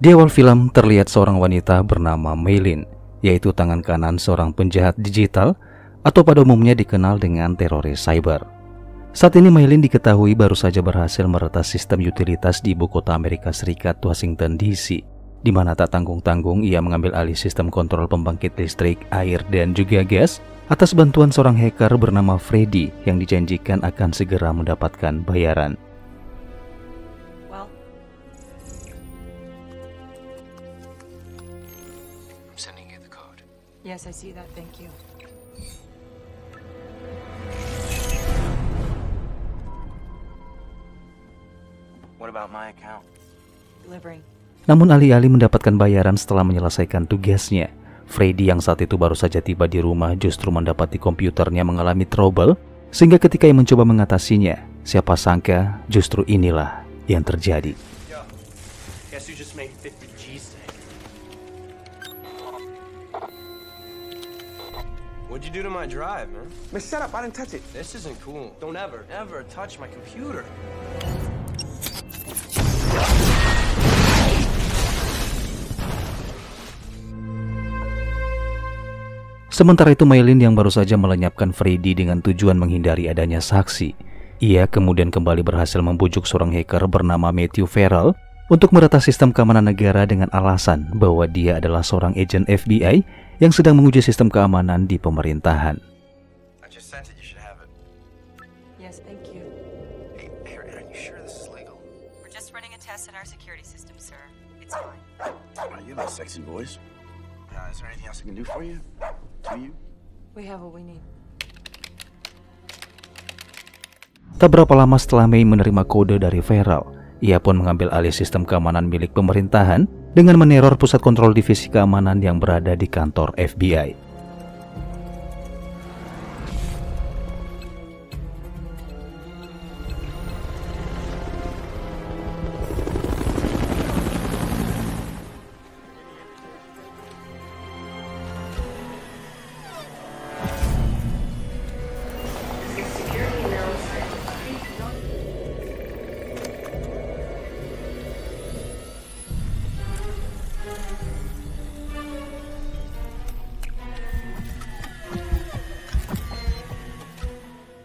Di awal film terlihat seorang wanita bernama Maylin, yaitu tangan kanan seorang penjahat digital atau pada umumnya dikenal dengan teroris cyber. Saat ini Maylin diketahui baru saja berhasil meretas sistem utilitas di ibu kota Amerika Serikat, Washington DC, di mana tak tanggung-tanggung ia mengambil alih sistem kontrol pembangkit listrik, air, dan juga gas atas bantuan seorang hacker bernama Freddy yang dijanjikan akan segera mendapatkan bayaran. Yes, I see that. Thank you. What about my account? Delivering. Namun alih-alih mendapatkan bayaran setelah menyelesaikan tugasnya, Freddy yang saat itu baru saja tiba di rumah justru mendapati komputernya mengalami trouble, sehingga ketika ia mencoba mengatasinya, siapa sangka justru inilah yang terjadi. Yo, guess who just made 50 G's today? What'd you do to my drive, man? Man, shut up, I didn't touch it. This isn't cool. Don't ever touch my computer. Sementara itu Maylin yang baru saja melenyapkan Freddy dengan tujuan menghindari adanya saksi. Ia kemudian kembali berhasil membujuk seorang hacker bernama Matthew Farrell untuk meretas sistem keamanan negara dengan alasan bahwa dia adalah seorang agen FBI yang sedang menguji sistem keamanan di pemerintahan. I just sent it. You should have it. Yes, thank you. Hey, are you sure this is legal? We're just running a test in our security system, sir. It's fine. Oh, you have a sexy voice. Is there anything else I can do for you? To you? We have what we need. Tak berapa lama setelah May menerima kode dari Farrell, ia pun mengambil alih sistem keamanan milik pemerintahan dengan meneror pusat kontrol divisi keamanan yang berada di kantor FBI.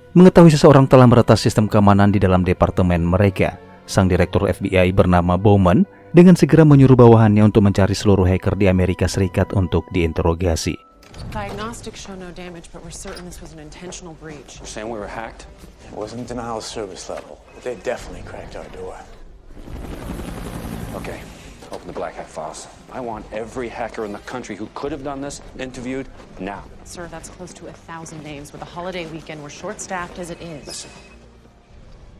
Mengetahui seseorang telah meretas sistem keamanan di dalam departemen mereka, sang direktur FBI bernama Bowman dengan segera menyuruh bawahannya untuk mencari seluruh hacker di Amerika Serikat untuk diinterogasi. Diagnostics show no damage, but we're certain this was an intentional breach. You're saying we were hacked? It wasn't denial of service level, but they definitely cracked our door. Okay, open the Black Hat files. I want every hacker in the country who could have done this interviewed now. Sir, that's close to 1,000 names. With a holiday weekend, we're short-staffed as it is. Listen,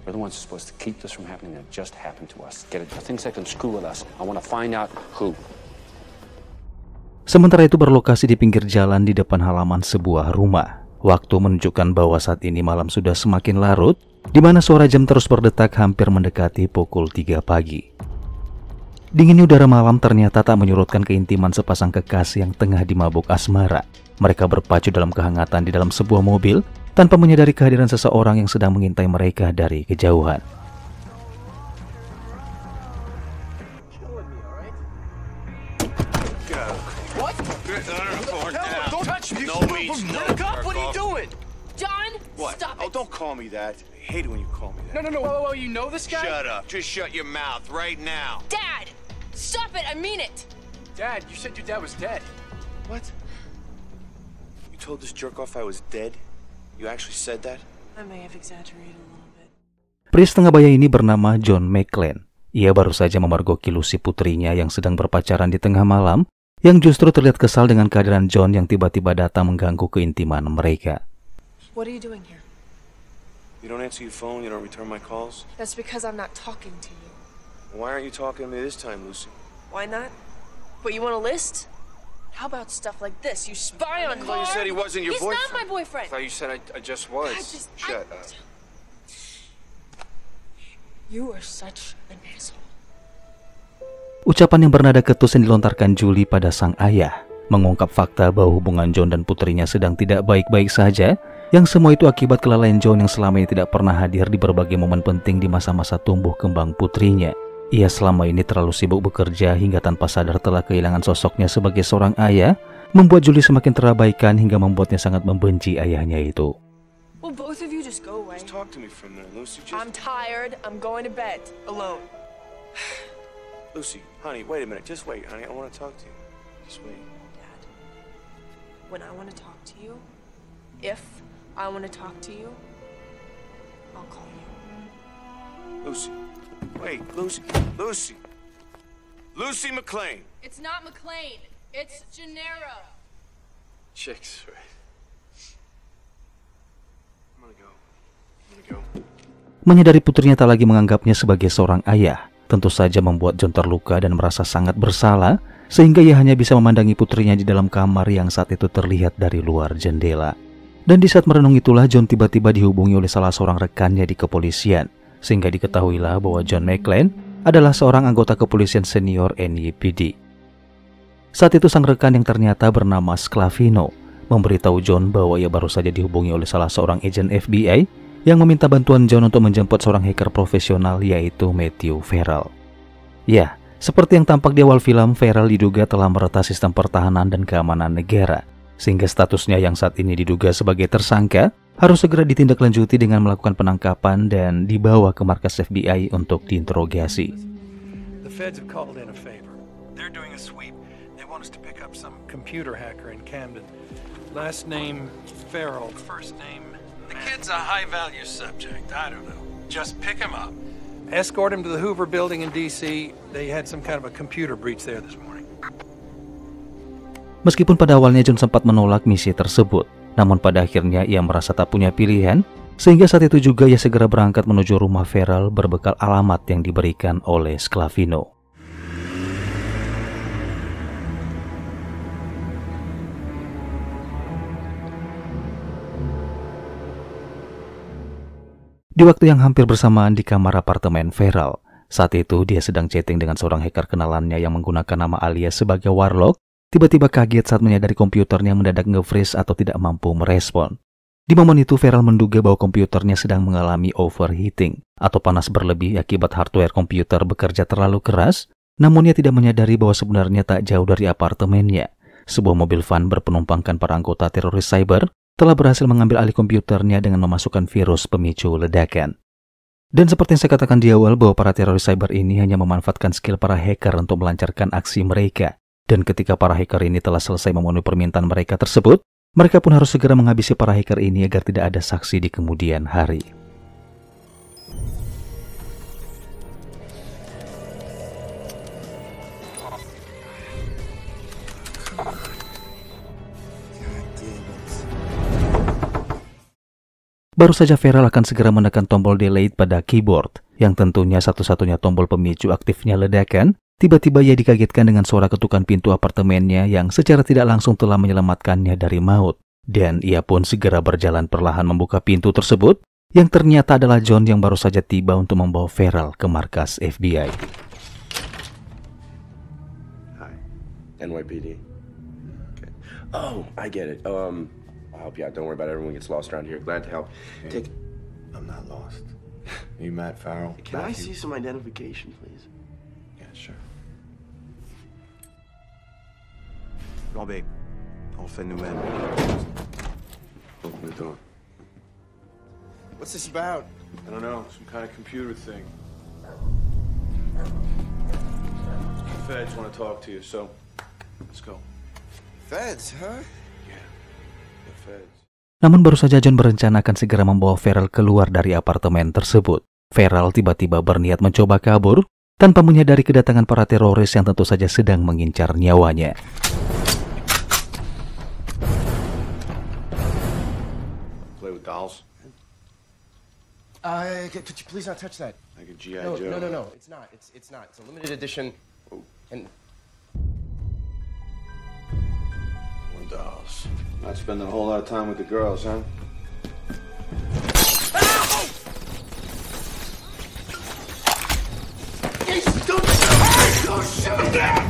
we're the ones who are supposed to keep this from happening that just happened to us. Get it? The things that can screw with us. I want to find out who. Sementara itu berlokasi di pinggir jalan di depan halaman sebuah rumah. Waktu menunjukkan bahwa saat ini malam sudah semakin larut, di mana suara jam terus berdetak hampir mendekati pukul 3 pagi. Dinginnya udara malam ternyata tak menyurutkan keintiman sepasang kekasih yang tengah dimabuk asmara. Mereka berpacu dalam kehangatan di dalam sebuah mobil tanpa menyadari kehadiran seseorang yang sedang mengintai mereka dari kejauhan. Don't call me that. I hate it when you call me that. No. Whoa, you know this guy? Shut up. Just shut your mouth right now. Dad! Stop it! I mean it! Dad, you said your dad was dead. What? You told this jerk off I was dead? You actually said that? I may have exaggerated a little bit. Pria setengah baya ini bernama John McClane. Ia baru saja memergoki Lucy putrinya yang sedang berpacaran di tengah malam, yang justru terlihat kesal dengan kehadiran John yang tiba-tiba datang mengganggu keintiman mereka. What are you doing here? You don't answer your phone, you don't return my calls? That's because I'm not talking to you. Why aren't you talking to me this time, Lucy? Why not? But you want a list? How about stuff like this? You spy on I thought you said he wasn't your He's boyfriend. not my boyfriend. I thought you said I just was. Shut up. You are such an asshole. Ucapan yang bernada ketus yang dilontarkan Julie pada sang ayah mengungkap fakta bahwa hubungan John dan putrinya sedang tidak baik-baik saja, yang semua itu akibat kelalaian John yang selama ini tidak pernah hadir di berbagai momen penting di masa-masa tumbuh kembang putrinya. ia selama ini terlalu sibuk bekerja hingga tanpa sadar telah kehilangan sosoknya sebagai seorang ayah, membuat Julie semakin terabaikan hingga membuatnya sangat membenci ayahnya itu. Well, both of you just go away. Just talk to me for a minute, Lucy. I'm tired. I'm going to bed. Alone. Lucy, honey, wait a minute. Just wait, honey. I want to talk to you. Just wait. Dad, when I want to talk to you, if I want to talk to you, I'll call you. Lucy. Wait, Lucy. Lucy. Lucy McLean. It's not McLean. It's Gennaro. Chicks, right? I'm gonna go. Menyadari putrinya tak lagi menganggapnya sebagai seorang ayah, tentu saja membuat John terluka dan merasa sangat bersalah, sehingga ia hanya bisa memandangi putrinya di dalam kamar yang saat itu terlihat dari luar jendela. Dan di saat merenung itulah John tiba-tiba dihubungi oleh salah seorang rekannya di kepolisian, sehingga diketahuilah bahwa John McLean adalah seorang anggota kepolisian senior NYPD. Saat itu sang rekan yang ternyata bernama Sclavino memberitahu John bahwa ia baru saja dihubungi oleh salah seorang agen FBI yang meminta bantuan John untuk menjemput seorang hacker profesional yaitu Matthew Farrell. Ya, seperti yang tampak di awal film, Farrell diduga telah meretas sistem pertahanan dan keamanan negara, sehingga statusnya yang saat ini diduga sebagai tersangka harus segera ditindaklanjuti dengan melakukan penangkapan dan dibawa ke markas FBI untuk diinterogasi. The feds have called in a favor. They're doing a sweep. They want us to pick up some computer hacker in Camden. Last name Farrell, first name... The kid's a high-value subject. I don't know. Just pick him up. Escort him to the Hoover Building in D.C. They had some kind of a computer breach there this morning. Meskipun pada awalnya John sempat menolak misi tersebut, namun pada akhirnya ia merasa tak punya pilihan, sehingga saat itu juga ia segera berangkat menuju rumah Farrell berbekal alamat yang diberikan oleh Sclavino. Di waktu yang hampir bersamaan di kamar apartemen Farrell, saat itu dia sedang chatting dengan seorang hacker kenalannya yang menggunakan nama alias sebagai Warlock, tiba-tiba kaget saat menyadari komputernya mendadak nge-freeze atau tidak mampu merespon. Di momen itu Farrell menduga bahwa komputernya sedang mengalami overheating atau panas berlebih akibat hardware komputer bekerja terlalu keras, namun ia tidak menyadari bahwa sebenarnya tak jauh dari apartemennya, sebuah mobil van berpenumpangkan para anggota teroris cyber telah berhasil mengambil alih komputernya dengan memasukkan virus pemicu ledakan. Dan seperti yang saya katakan di awal bahwa para teroris cyber ini hanya memanfaatkan skill para hacker untuk melancarkan aksi mereka. Dan ketika para hacker ini telah selesai memenuhi permintaan mereka tersebut, mereka pun harus segera menghabisi para hacker ini agar tidak ada saksi di kemudian hari. Baru saja Farrell akan segera menekan tombol delete pada keyboard, yang tentunya satu-satunya tombol pemicu aktifnya ledakan, tiba-tiba ia dikagetkan dengan suara ketukan pintu apartemennya yang secara tidak langsung telah menyelamatkannya dari maut. Dan ia pun segera berjalan perlahan membuka pintu tersebut, yang ternyata adalah John yang baru saja tiba untuk membawa Farrell ke markas FBI. Hi. NYPD. Okay. Oh, I get it. I'll help you out. Don't worry about it. Everyone gets lost around here. Glad to help. Hey, I'm not lost. Are you Matt Farrell? Can I see some identification, please? Yeah, sure. Robbie, on fait nous-mêmes. Open the door. What's this about? I don't know. Some kind of computer thing. The feds want to talk to you, so let's go. Feds, huh? Namun baru saja John berencana akan segera membawa Farrell keluar dari apartemen tersebut. Farrell tiba-tiba berniat mencoba kabur tanpa menyadari kedatangan para teroris yang tentu saja sedang mengincar nyawanya. Play with dolls? Could you please not touch that? Like a G.I. Joe? No. It's not. It's not. It's a limited edition. And Dolls. Not spending a whole lot of time with the girls, huh? Don't shoot them!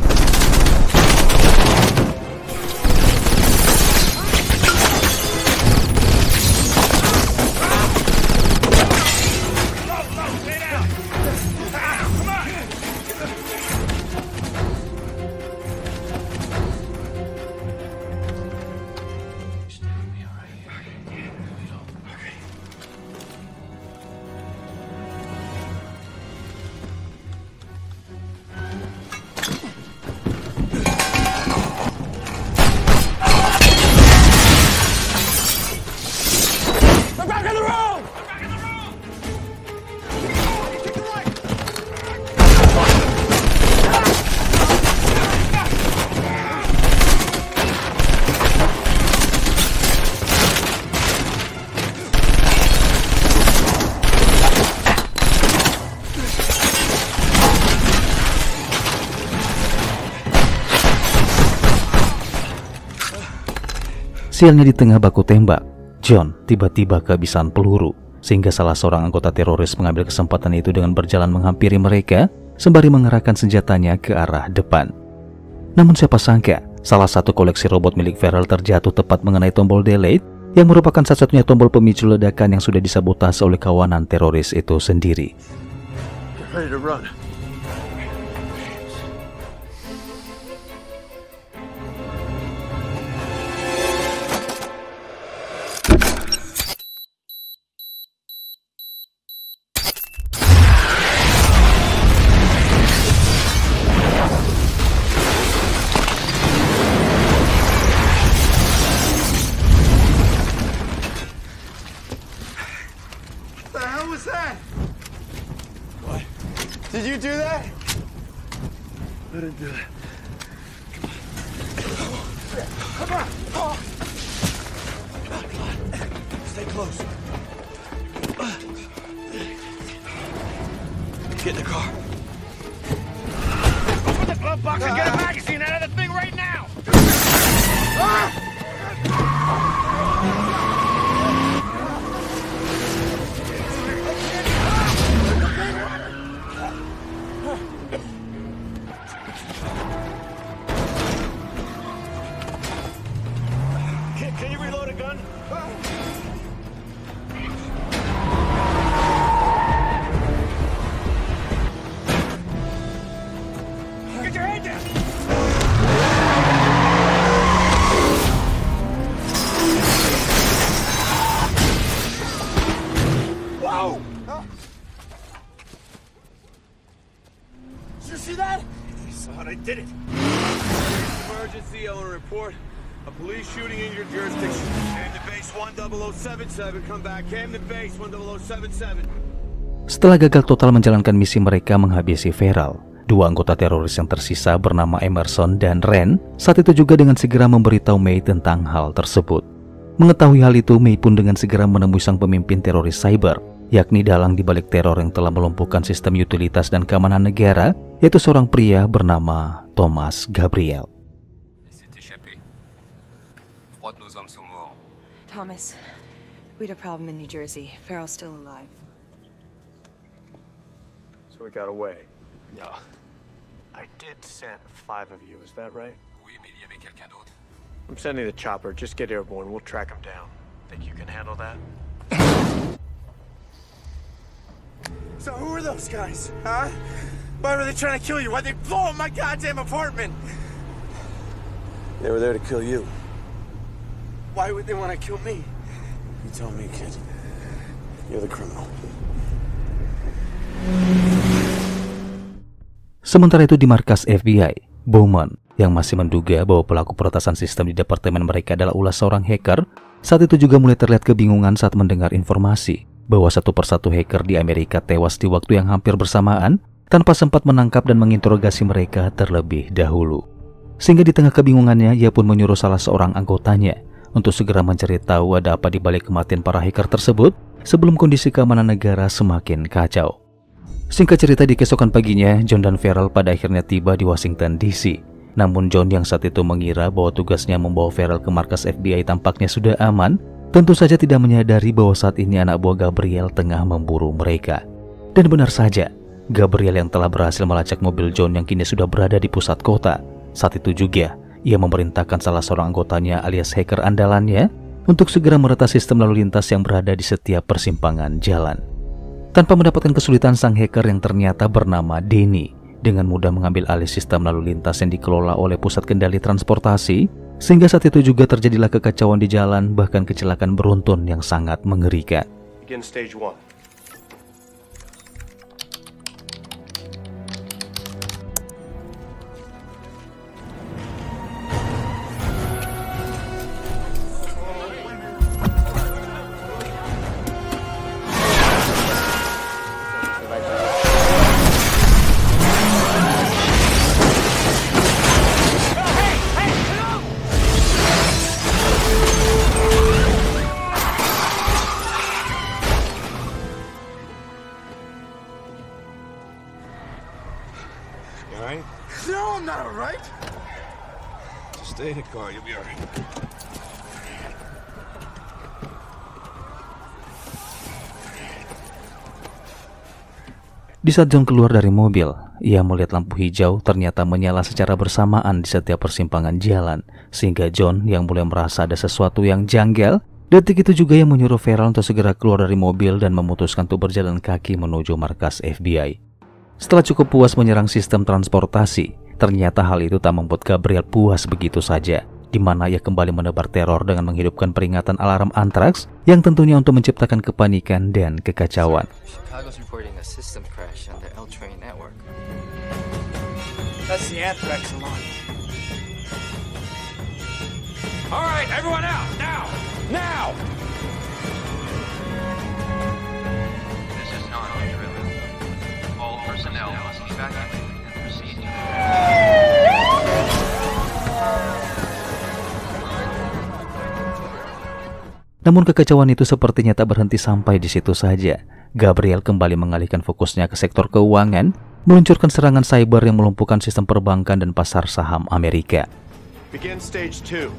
Sialnya di tengah baku tembak, John tiba-tiba kehabisan peluru, sehingga salah seorang anggota teroris mengambil kesempatan itu dengan berjalan menghampiri mereka sembari mengerahkan senjatanya ke arah depan. Namun siapa sangka, salah satu koleksi robot milik Farrell terjatuh tepat mengenai tombol delete yang merupakan satu-satunya tombol pemicu ledakan yang sudah disabotase oleh kawanan teroris itu sendiri. Ready to run. Did you do that? I didn't do it. Come on! Oh. Stay close. Get in the car. Open the glove box and get a magazine out of the thing right now! Can you reload a gun? Get your head down! Whoa! Did you see that? I saw it, I did it. Emergency, Ellen report. A police shooting in your jurisdiction. Camden Base 10077, come back. Camden Base 10077. Setelah gagal total menjalankan misi mereka menghabisi Farrell, dua anggota teroris yang tersisa bernama Emerson dan Ren saat itu juga dengan segera memberitahu May tentang hal tersebut. Mengetahui hal itu, May pun dengan segera menemui sang pemimpin teroris cyber, yakni dalang di balik teror yang telah melumpuhkan sistem utilitas dan keamanan negara, yaitu seorang pria bernama Thomas Gabriel. Thomas, we had a problem in New Jersey. Farrell's still alive. So we got away. Yeah. I did send 5 of you, is that right? I'm sending the chopper. Just get airborne. We'll track him down. Think you can handle that? So who are those guys, huh? Why were they trying to kill you? Why'd they blow up my goddamn apartment? They were there to kill you. Why would they want to kill me? You tell me, kid. You're the criminal. Sementara itu di markas FBI, Bowman yang masih menduga bahwa pelaku peretasan sistem di departemen mereka adalah ulah seorang hacker, saat itu juga mulai terlihat kebingungan saat mendengar informasi bahwa satu persatu hacker di Amerika tewas di waktu yang hampir bersamaan tanpa sempat menangkap dan menginterogasi mereka terlebih dahulu. Sehingga di tengah kebingungannya, ia pun menyuruh salah seorang anggotanya untuk segera mencari tahu ada apa di balik kematian para hacker tersebut sebelum kondisi keamanan negara semakin kacau. Singkat cerita, di keesokan paginya, John dan Farrell pada akhirnya tiba di Washington DC. Namun John yang saat itu mengira bahwa tugasnya membawa Farrell ke markas FBI tampaknya sudah aman, tentu saja tidak menyadari bahwa saat ini anak buah Gabriel tengah memburu mereka. Dan benar saja, Gabriel yang telah berhasil melacak mobil John yang kini sudah berada di pusat kota. Saat itu juga, ia memerintahkan salah seorang anggotanya alias hacker andalannya untuk segera meretas sistem lalu lintas yang berada di setiap persimpangan jalan. Tanpa mendapatkan kesulitan, sang hacker yang ternyata bernama Denny dengan mudah mengambil alih sistem lalu lintas yang dikelola oleh pusat kendali transportasi, sehingga saat itu juga terjadilah kekacauan di jalan, bahkan kecelakaan beruntun yang sangat mengerikan. Begin stage 1. No, I'm not alright. Just stay in the car, you'll be alright. Di saat John keluar dari mobil, ia melihat lampu hijau ternyata menyala secara bersamaan di setiap persimpangan jalan, sehingga John yang mulai merasa ada sesuatu yang janggal. Detik itu juga yang menyuruh Farrell untuk segera keluar dari mobil dan memutuskan untuk berjalan kaki menuju markas FBI. Setelah cukup puas menyerang sistem transportasi, ternyata hal itu tak membuat Gabriel puas begitu saja, di mana ia kembali menebar teror dengan menghidupkan peringatan alarm antraks yang tentunya untuk menciptakan kepanikan dan kekacauan. Chicago's reporting a system crash on the L train network. That's the anthrax alarm. All right, everyone out now! Now! This is non-driven. All personnel must evacuate and proceed to... Namun kekacauan itu sepertinya tak berhenti sampai di situ saja. Gabriel kembali mengalihkan fokusnya ke sektor keuangan, meluncurkan serangan cyber yang melumpuhkan sistem perbankan dan pasar saham Amerika. Begin stage 2.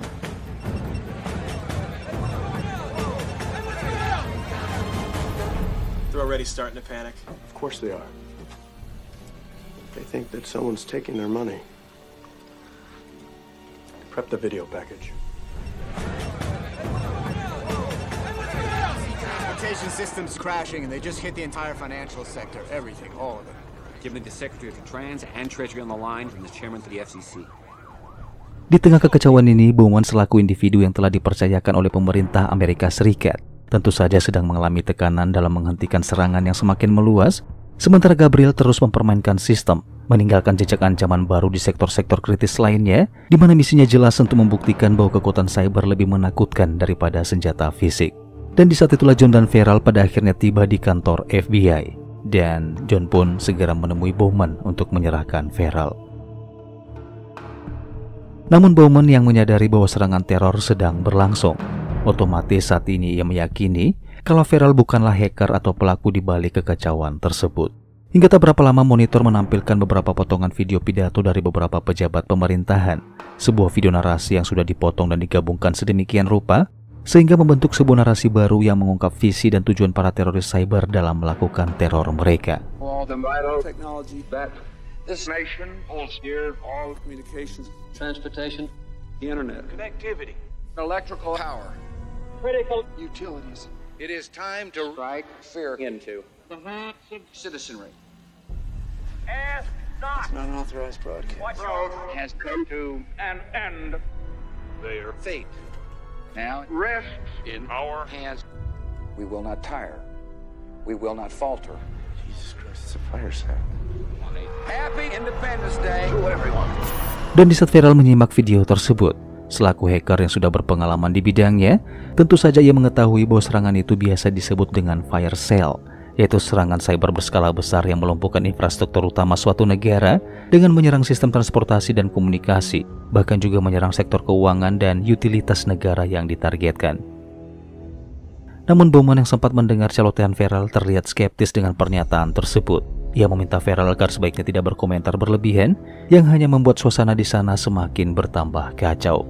They're already starting to panic. Of course they are. They think that someone's taking their money. Prep the video package. Transportation system's crashing and they just hit the entire financial sector. Everything, all of it. Give me the Secretary of the Trans and Treasury on the line from the Chairman to the FCC. Di tengah kekacauan ini, Bowman selaku individu yang telah dipercayakan oleh pemerintah Amerika Serikat tentu saja sedang mengalami tekanan dalam menghentikan serangan yang semakin meluas, sementara Gabriel terus mempermainkan sistem, meninggalkan jejak ancaman baru di sektor-sektor kritis lainnya, di mana misinya jelas untuk membuktikan bahwa kekuatan cyber lebih menakutkan daripada senjata fisik. Dan di saat itulah John dan Farrell pada akhirnya tiba di kantor FBI, dan John pun segera menemui Bowman untuk menyerahkan Farrell. Namun Bowman yang menyadari bahwa serangan teror sedang berlangsung, otomatis saat ini ia meyakini kalau Farrell bukanlah hacker atau pelaku di balik kekacauan tersebut. Hingga tak berapa lama monitor menampilkan beberapa potongan video pidato dari beberapa pejabat pemerintahan, sebuah video narasi yang sudah dipotong dan digabungkan sedemikian rupa sehingga membentuk sebuah narasi baru yang mengungkap visi dan tujuan para teroris cyber dalam melakukan teror mereka. All the vital technology that this nation holds dear, all communications, Transportation, the internet, connectivity, electrical power, critical utilities. It is time to strike fear into the hearts of citizenry. Ask not. It's not an authorized broadcast. What road has come to an end. Their fate now rests in our hands. we will not tire. We will not falter. Jesus Christ, it's a fire sale. Happy Independence Day to everyone. Dan di saat Farrell menyimak video tersebut, selaku hacker yang sudah berpengalaman di bidangnya, tentu saja ia mengetahui bahwa serangan itu biasa disebut dengan fire sale, yaitu serangan cyber berskala besar yang melumpuhkan infrastruktur utama suatu negara dengan menyerang sistem transportasi dan komunikasi, bahkan juga menyerang sektor keuangan dan utilitas negara yang ditargetkan. Namun Bowman yang sempat mendengar celotehan Farrell terlihat skeptis dengan pernyataan tersebut. Ia meminta Farrell agar sebaiknya tidak berkomentar berlebihan yang hanya membuat suasana di sana semakin bertambah kacau.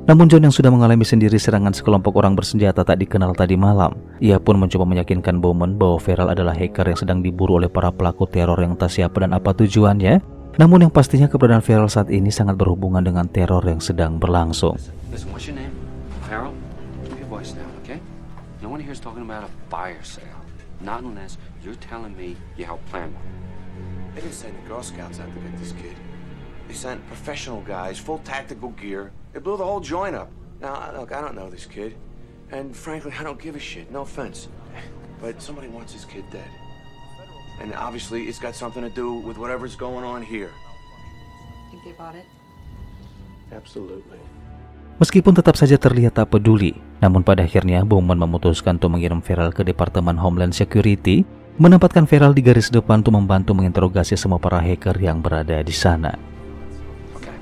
Namun John yang sudah mengalami sendiri serangan sekelompok orang bersenjata tak dikenal tadi malam, ia pun mencoba meyakinkan Bowman bahwa Farrell adalah hacker yang sedang diburu oleh para pelaku teror yang tak siapa dan apa tujuannya. Namun yang pastinya keberadaan Farrell saat ini sangat berhubungan dengan teror yang sedang berlangsung. Listen, what's your name? Farrell? Keep your voice down, okay? No one here is talking about a fire sale. Not unless you're telling me you helped plan one. They didn't send the Girl Scouts out to get this kid. They sent professional guys, full tactical gear. They blew the whole joint up. Now, look, I don't know this kid. And frankly, I don't give a shit. No offense. But somebody wants this kid dead. And obviously, it's got something to do with whatever's going on here. Think they bought it? Absolutely. Meskipun tetap saja terlihat tak peduli, namun pada akhirnya Bowman memutuskan untuk mengirim Farrell ke Departemen Homeland Security, menempatkan Farrell di garis depan untuk membantu menginterogasi semua para hacker yang berada di sana. Okay.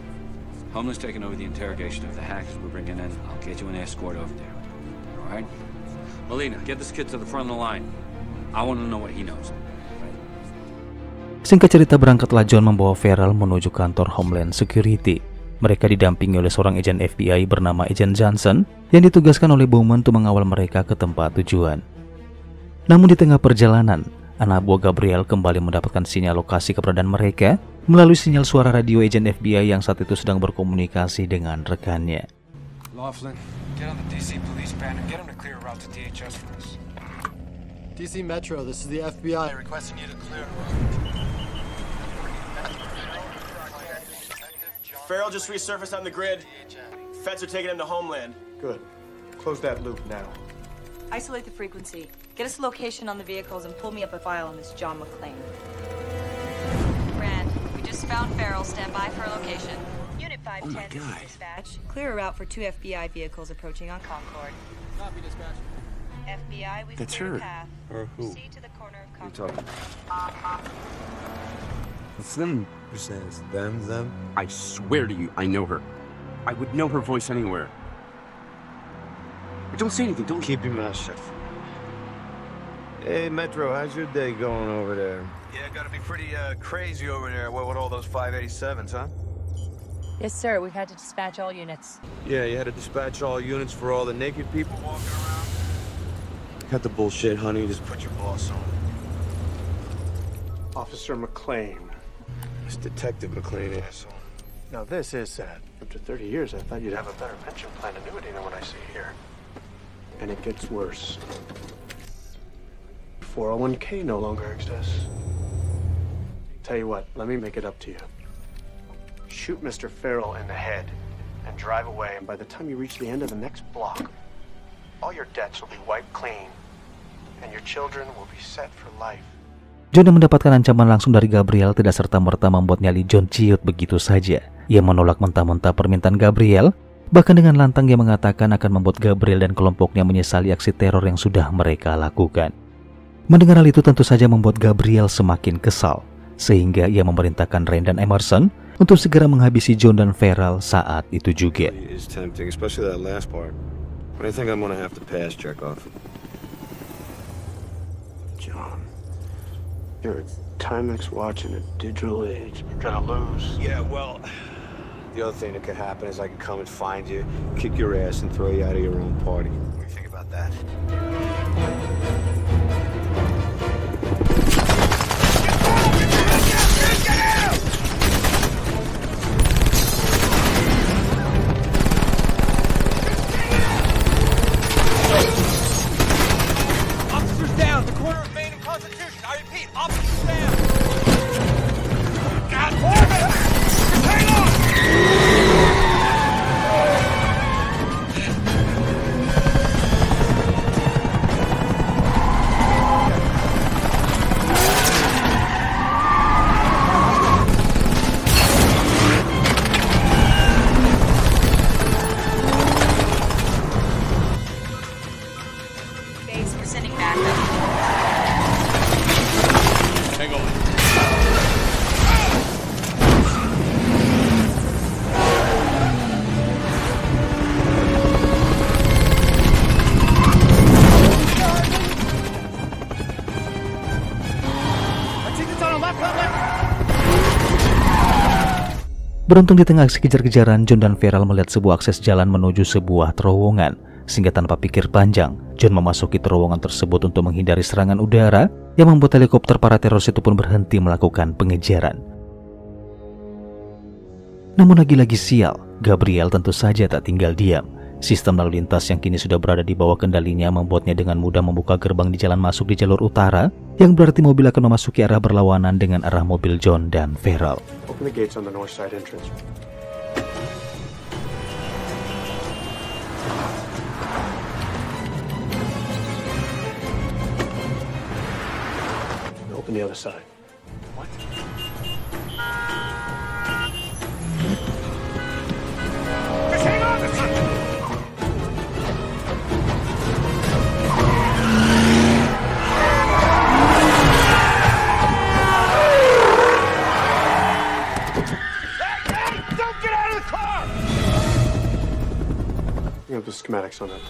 Homeland's taking over the interrogation of the hackers we're bringing in. I'll get you an escort over there. All right? Melina, get this kid to the front of the line. I want to know what he knows. Singkat cerita, berangkatlah John membawa Farrell menuju kantor Homeland Security. Mereka didampingi oleh seorang agen FBI bernama Agent Johnson yang ditugaskan oleh Bowman untuk mengawal mereka ke tempat tujuan. Namun di tengah perjalanan, anak buah Gabriel kembali mendapatkan sinyal lokasi keberadaan mereka melalui sinyal suara radio agen FBI yang saat itu sedang berkomunikasi dengan rekannya. Laughlin, get on the DC police band and get them to clear a route to DHS for us. DC Metro, this is the FBI requesting you to clear. Farrell just resurfaced on the grid. Feds are taking him to Homeland. Good. Close that loop now. Isolate the frequency. Get us a location on the vehicles and pull me up a file on this John McClane. Brand, we just found Farrell. Stand by for a location. Unit 510 dispatch. Clear a route for 2 FBI vehicles approaching on Concord. Copy, dispatch. FBI, we've That's cleared her. a path. Or who? Proceed to the corner of What are you Concord. talking? It's them. Who says them? I swear to you, I know her. I would know her voice anywhere. But don't say anything, don't Keep your mouth shut. Hey, Metro, how's your day going over there? Yeah, gotta be pretty crazy over there. What with all those 587s, huh? Yes, sir. We've had to dispatch all units. Yeah, you had to dispatch all units for all the naked people walking around. Cut the bullshit, honey. Just put your boss on. Officer McClane. It's Detective McClane, asshole. Now this is sad. After 30 years, I thought you'd have a better pension plan annuity than what I see here. And it gets worse. 401k no longer exists. Tell you what, let me make it up to you. Shoot Mr. Farrell in the head and drive away, and by the time you reach the end of the next block, all your debts will be wiped clean, and your children will be set for life. John yang mendapatkan ancaman langsung dari Gabriel tidak serta-merta membuat nyali John ciut begitu saja. Ia menolak mentah-mentah permintaan Gabriel, bahkan dengan lantang ia mengatakan akan membuat Gabriel dan kelompoknya menyesali aksi teror yang sudah mereka lakukan. Mendengar hal itu tentu saja membuat Gabriel semakin kesal, sehingga ia memerintahkan Rain dan Emerson untuk segera menghabisi John dan Farrell saat itu juga. It's tempting, especially that last part. But I think I'm gonna have to pass Chekhov. John, you're a Timex watch in a digital age. You're gonna lose. Yeah, well, the other thing that could happen is I could come and find you, kick your ass, and throw you out of your own party. What do you think about that? Officers down, the corner of Main and Constitution. I repeat, officers down. God damn it! Hang on! Base, we're sending backup. Hang on. Beruntung di tengah aksi kejar-kejaran, John dan Farrell melihat sebuah akses jalan menuju sebuah terowongan. Sehingga tanpa pikir panjang, John memasuki terowongan tersebut untuk menghindari serangan udara yang membuat helikopter para teroris itu pun berhenti melakukan pengejaran. Namun lagi-lagi sial, Gabriel tentu saja tak tinggal diam. Sistem lalu lintas yang kini sudah berada di bawah kendalinya membuatnya dengan mudah membuka gerbang di jalan masuk di jalur utara, yang berarti mobil akan memasuki arah berlawanan dengan arah mobil John dan Farrell. Open the gates on the north side entrance. Open the other side. What? Hang on! Don't get out of the car! You have the schematics on that.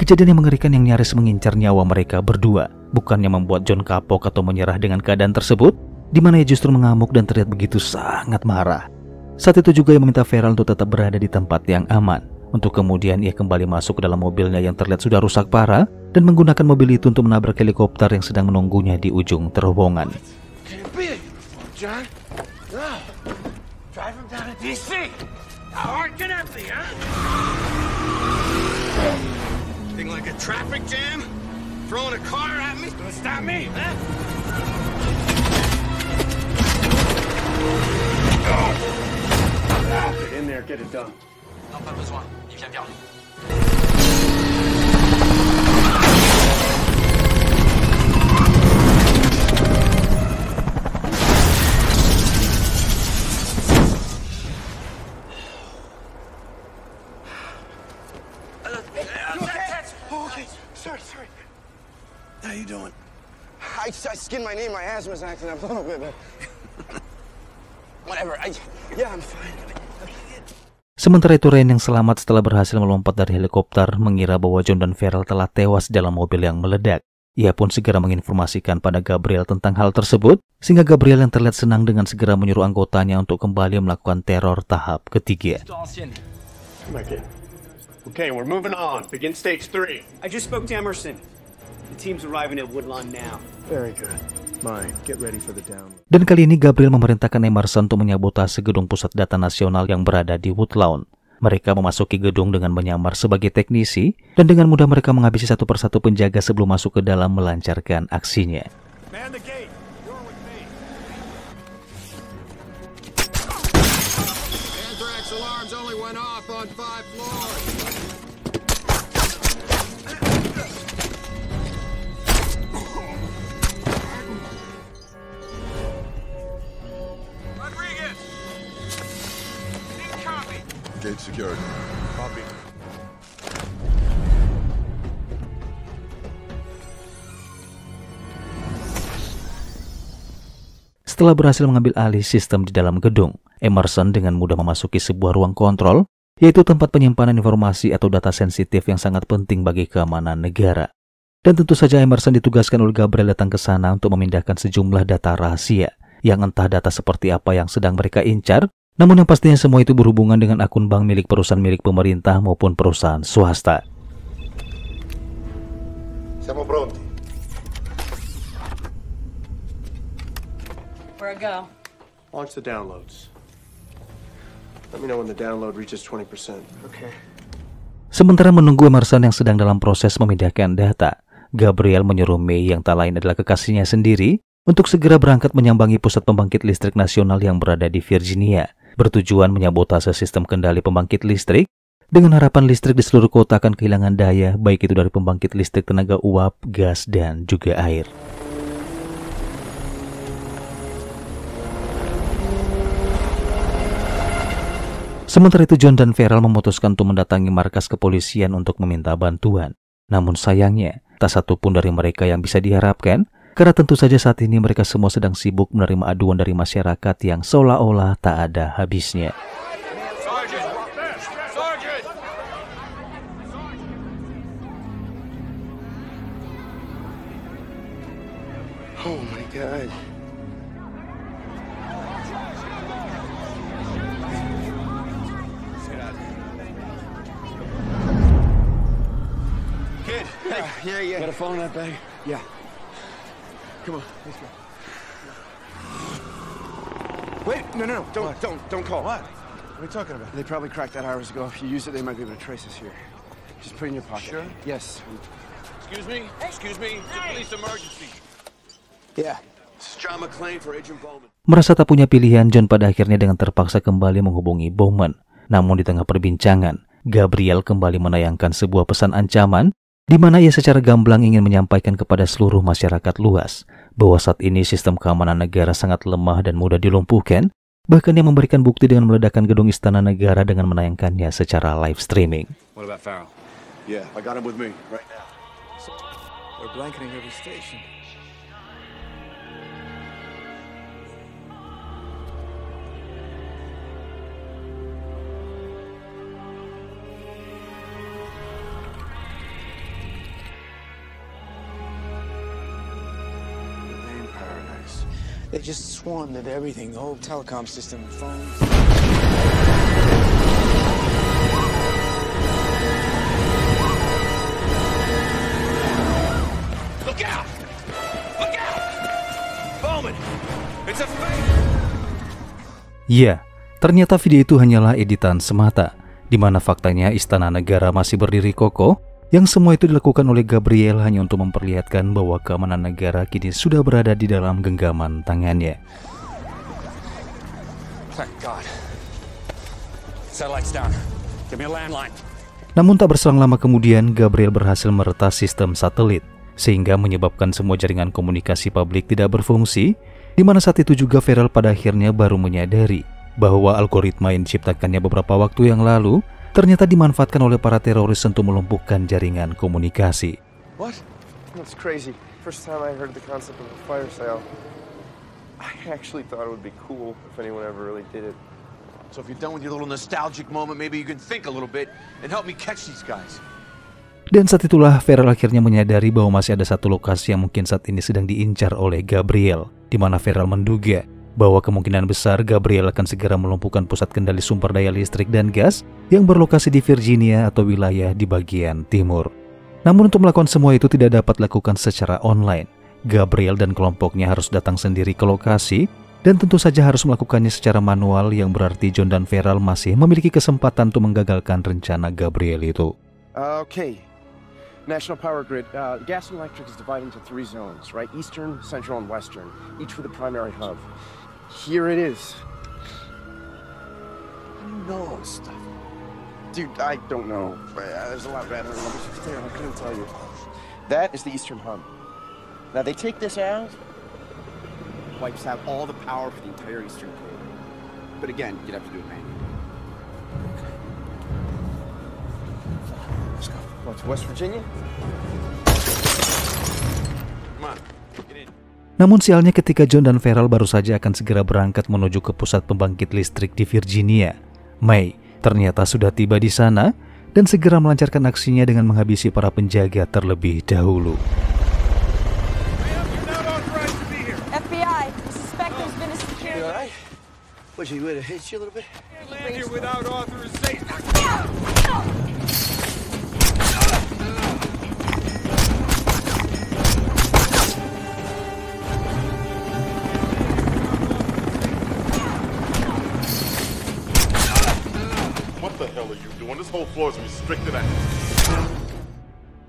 Kejadian yang mengerikan yang nyaris mengincar nyawa mereka berdua bukannya membuat John kapok atau menyerah dengan keadaan tersebut, di mana ia justru mengamuk dan terlihat begitu sangat marah. Saat itu juga ia meminta Farrell untuk tetap berada di tempat yang aman. Untuk kemudian ia kembali masuk ke dalam mobilnya yang terlihat sudah rusak parah dan menggunakan mobil itu untuk menabrak helikopter yang sedang menunggunya di ujung terowongan. John? No. Drive him down to DC. How hard can that be, huh? Thing like a traffic jam? Throwing a car at me? Gonna stop me, huh? Get in there, get it done. Non, pas besoin. Il vient vers nous. Sorry. How you doing? I skinned my knee. My asthma's acting up a little bit, but whatever. Yeah, I'm fine. Sementara itu Rain yang selamat setelah berhasil melompat dari helikopter mengira bahwa John dan Farrell telah tewas dalam mobil yang meledak. Ia pun segera menginformasikan pada Gabriel tentang hal tersebut, sehingga Gabriel yang terlihat senang dengan segera menyuruh anggotanya untuk kembali melakukan teror tahap ketiga. Okay, we're moving on. Begin stage 3. I just spoke to Emerson. The team's arriving at Woodlawn now. Very good. Mike, get ready for the download. Dan kali ini Gabriel memerintahkan Emerson untuk menyabotase gedung pusat data nasional yang berada di Woodlawn. Mereka memasuki gedung dengan menyamar sebagai teknisi, dan dengan mudah mereka menghabisi satu persatu penjaga sebelum masuk ke dalam melancarkan aksinya. Man the gate. You're with me. Anthrax alarms only went off on 5 floors. Gate secured. Copy. Setelah berhasil mengambil alih sistem di dalam gedung, Emerson dengan mudah memasuki sebuah ruang kontrol, yaitu tempat penyimpanan informasi atau data sensitif yang sangat penting bagi keamanan negara. Dan tentu saja Emerson ditugaskan oleh Gabriel datang ke sana untuk memindahkan sejumlah data rahasia, yang entah data seperti apa yang sedang mereka incar, namun yang pastinya semua itu berhubungan dengan akun bank milik perusahaan milik pemerintah maupun perusahaan swasta. Siamo pronti. Where I go? Launch the downloads. Let me know when the download reaches 20%. Okay. Sementara menunggu Emerson yang sedang dalam proses memindahkan data, Gabriel menyuruh May yang tak lain adalah kekasihnya sendiri untuk segera berangkat menyambangi pusat pembangkit listrik nasional yang berada di Virginia, bertujuan menyabotase sistem kendali pembangkit listrik dengan harapan listrik di seluruh kota akan kehilangan daya, baik itu dari pembangkit listrik tenaga uap, gas, dan juga air. Sementara itu John dan Farrell memutuskan untuk mendatangi markas kepolisian untuk meminta bantuan. Namun sayangnya, tak satu pun dari mereka yang bisa diharapkan, karena tentu saja saat ini mereka semua sedang sibuk menerima aduan dari masyarakat yang seolah-olah tak ada habisnya. Oh my God. Kid, hey. Yeah. Got a phone in that bag? Yeah. Come on, let's go. Wait, no, don't call. What? What are you talking about? They probably cracked that hours ago. If you use it, they might be able to trace us here. Just put it in your pocket. Sure? Yes. Excuse me? Excuse me? It's a police emergency. Yeah. This is John McClane for Agent Bowman. Merasa tak punya pilihan, John pada akhirnya dengan terpaksa kembali menghubungi Bowman. Namun di tengah perbincangan, Gabriel kembali menayangkan sebuah pesan ancaman di mana ia secara gamblang ingin menyampaikan kepada seluruh masyarakat luas bahwa saat ini sistem keamanan negara sangat lemah dan mudah dilumpuhkan, bahkan ia memberikan bukti dengan meledakkan gedung istana negara dengan menayangkannya secara live streaming. What about Farrell? Yeah, I got him with me right now. They're blanketing every station. They just swarmed at everything, the whole telecom system, phones. Look out! Look out! Bowman, it's a fake! Ya, ternyata video itu hanyalah editan semata, di mana faktanya istana negara masih berdiri kokoh, yang semua itu dilakukan oleh Gabriel hanya untuk memperlihatkan bahwa keamanan negara kini sudah berada di dalam genggaman tangannya. Thank God. Satellite's down. Give me a landline. Namun tak berselang lama kemudian, Gabriel berhasil meretas sistem satelit, sehingga menyebabkan semua jaringan komunikasi publik tidak berfungsi, di mana saat itu juga Farrell pada akhirnya baru menyadari bahwa algoritma yang diciptakannya beberapa waktu yang lalu ternyata dimanfaatkan oleh para teroris untuk melumpuhkan jaringan komunikasi. What? That's crazy. First time I heard the concept of a fire sale. I actually thought it would be cool if anyone ever really did it. So if you're done with your little nostalgic moment, maybe you can think a little bit and help me catch these guys. Dan saat itulah Farrell akhirnya menyadari bahwa masih ada satu lokasi yang mungkin saat ini sedang diincar oleh Gabriel, di mana Farrell menduga bahwa kemungkinan besar Gabriel akan segera melumpuhkan pusat kendali sumber daya listrik dan gas yang berlokasi di Virginia atau wilayah di bagian timur. Namun untuk melakukan semua itu tidak dapat dilakukan secara online. Gabriel dan kelompoknya harus datang sendiri ke lokasi dan tentu saja harus melakukannya secara manual, yang berarti John dan Farrell masih memiliki kesempatan untuk menggagalkan rencana Gabriel itu. Okay. National power grid. Gas and electric is divided into 3 zones, right? Eastern, Central, and Western, each with a primary hub. Here it is. How do you know all this stuff? Dude, I don't know. There's a lot rather than numbers there. I couldn't tell you. That is the Eastern hub. Now they take this out, wipes out all the power for the entire Eastern grid. But again, you'd have to do it manually. Let's go. What, to West Virginia? Come on, get in. Namun sialnya ketika John dan Farrell baru saja akan segera berangkat menuju ke pusat pembangkit listrik di Virginia, May ternyata sudah tiba di sana dan segera melancarkan aksinya dengan menghabisi para penjaga terlebih dahulu. FBI, suspect there's been a security. You all right? Was he would have hit you a little bit? Land here without authorization.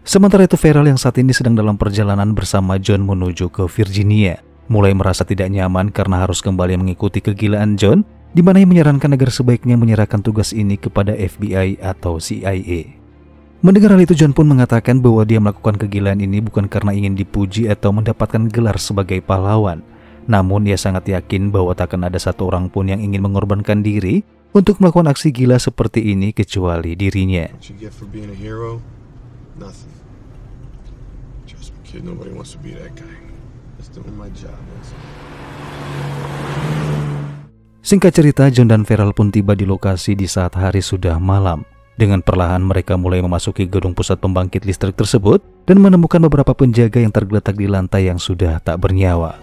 Sementara itu Farrell yang saat ini sedang dalam perjalanan bersama John menuju ke Virginia mulai merasa tidak nyaman karena harus kembali mengikuti kegilaan John, di mana ia menyarankan agar sebaiknya menyerahkan tugas ini kepada FBI atau CIA. Mendengar hal itu, John pun mengatakan bahwa dia melakukan kegilaan ini bukan karena ingin dipuji atau mendapatkan gelar sebagai pahlawan, namun ia sangat yakin bahwa takkan ada satu orang pun yang ingin mengorbankan diri untuk melakukan aksi gila seperti ini kecuali dirinya. Singkat cerita, John dan Farrell pun tiba di lokasi di saat hari sudah malam. Dengan perlahan mereka mulai memasuki gedung pusat pembangkit listrik tersebut dan menemukan beberapa penjaga yang tergeletak di lantai yang sudah tak bernyawa.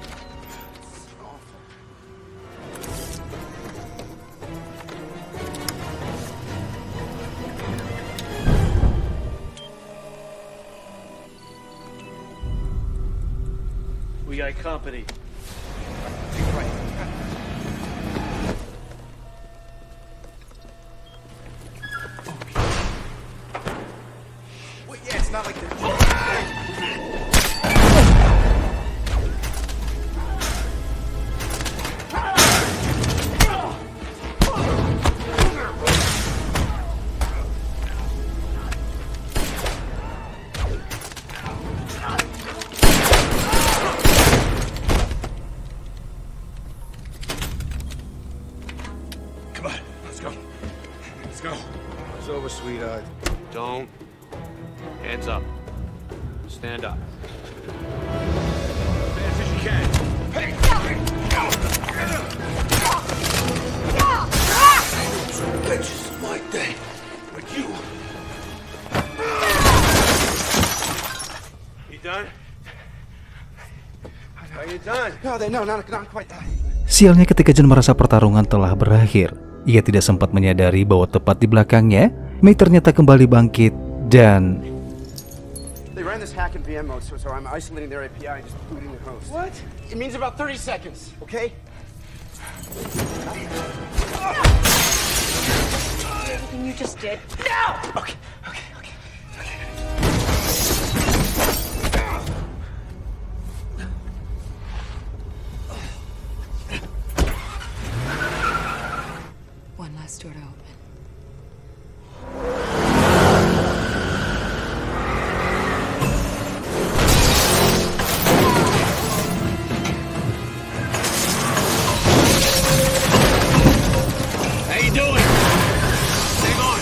We got company. Well, yeah, it's not like the... It's over, sweetheart. Don't. Hands up. Stand up. As fast as you can. Hey! Bitches, my day. But you. You done? I didn't Sialnya ketika John merasa pertarungan telah berakhir, ia tidak sempat menyadari bahwa tepat di belakangnya, May ternyata kembali bangkit dan... They ran this hack in VM mode, so I'm isolating their API and just booting the host. What? It means about 30 seconds, okay? Everything you just did. No! Okay. One last door to open. How you doing? Hang on.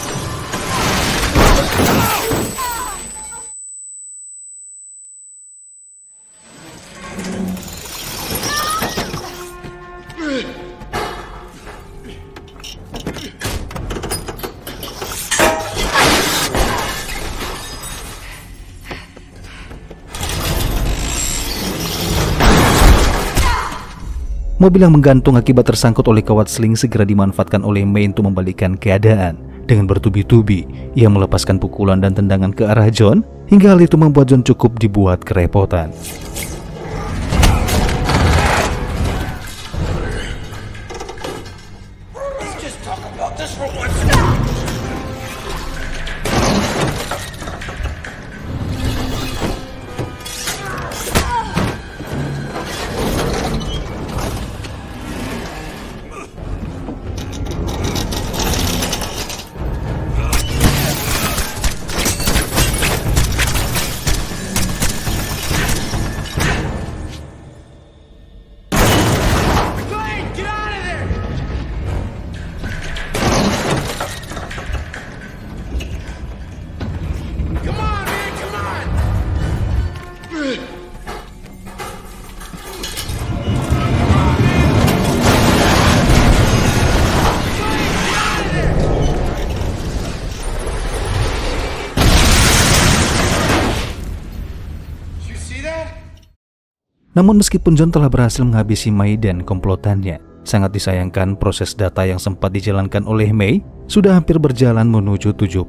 Mobil yang menggantung akibat tersangkut oleh kawat sling segera dimanfaatkan oleh May untuk membalikkan keadaan. Dengan bertubi-tubi, ia melepaskan pukulan dan tendangan ke arah John, hingga hal itu membuat John cukup dibuat kerepotan. Namun meskipun John telah berhasil menghabisi May dan komplotannya, sangat disayangkan proses data yang sempat dijalankan oleh May sudah hampir berjalan menuju 70%.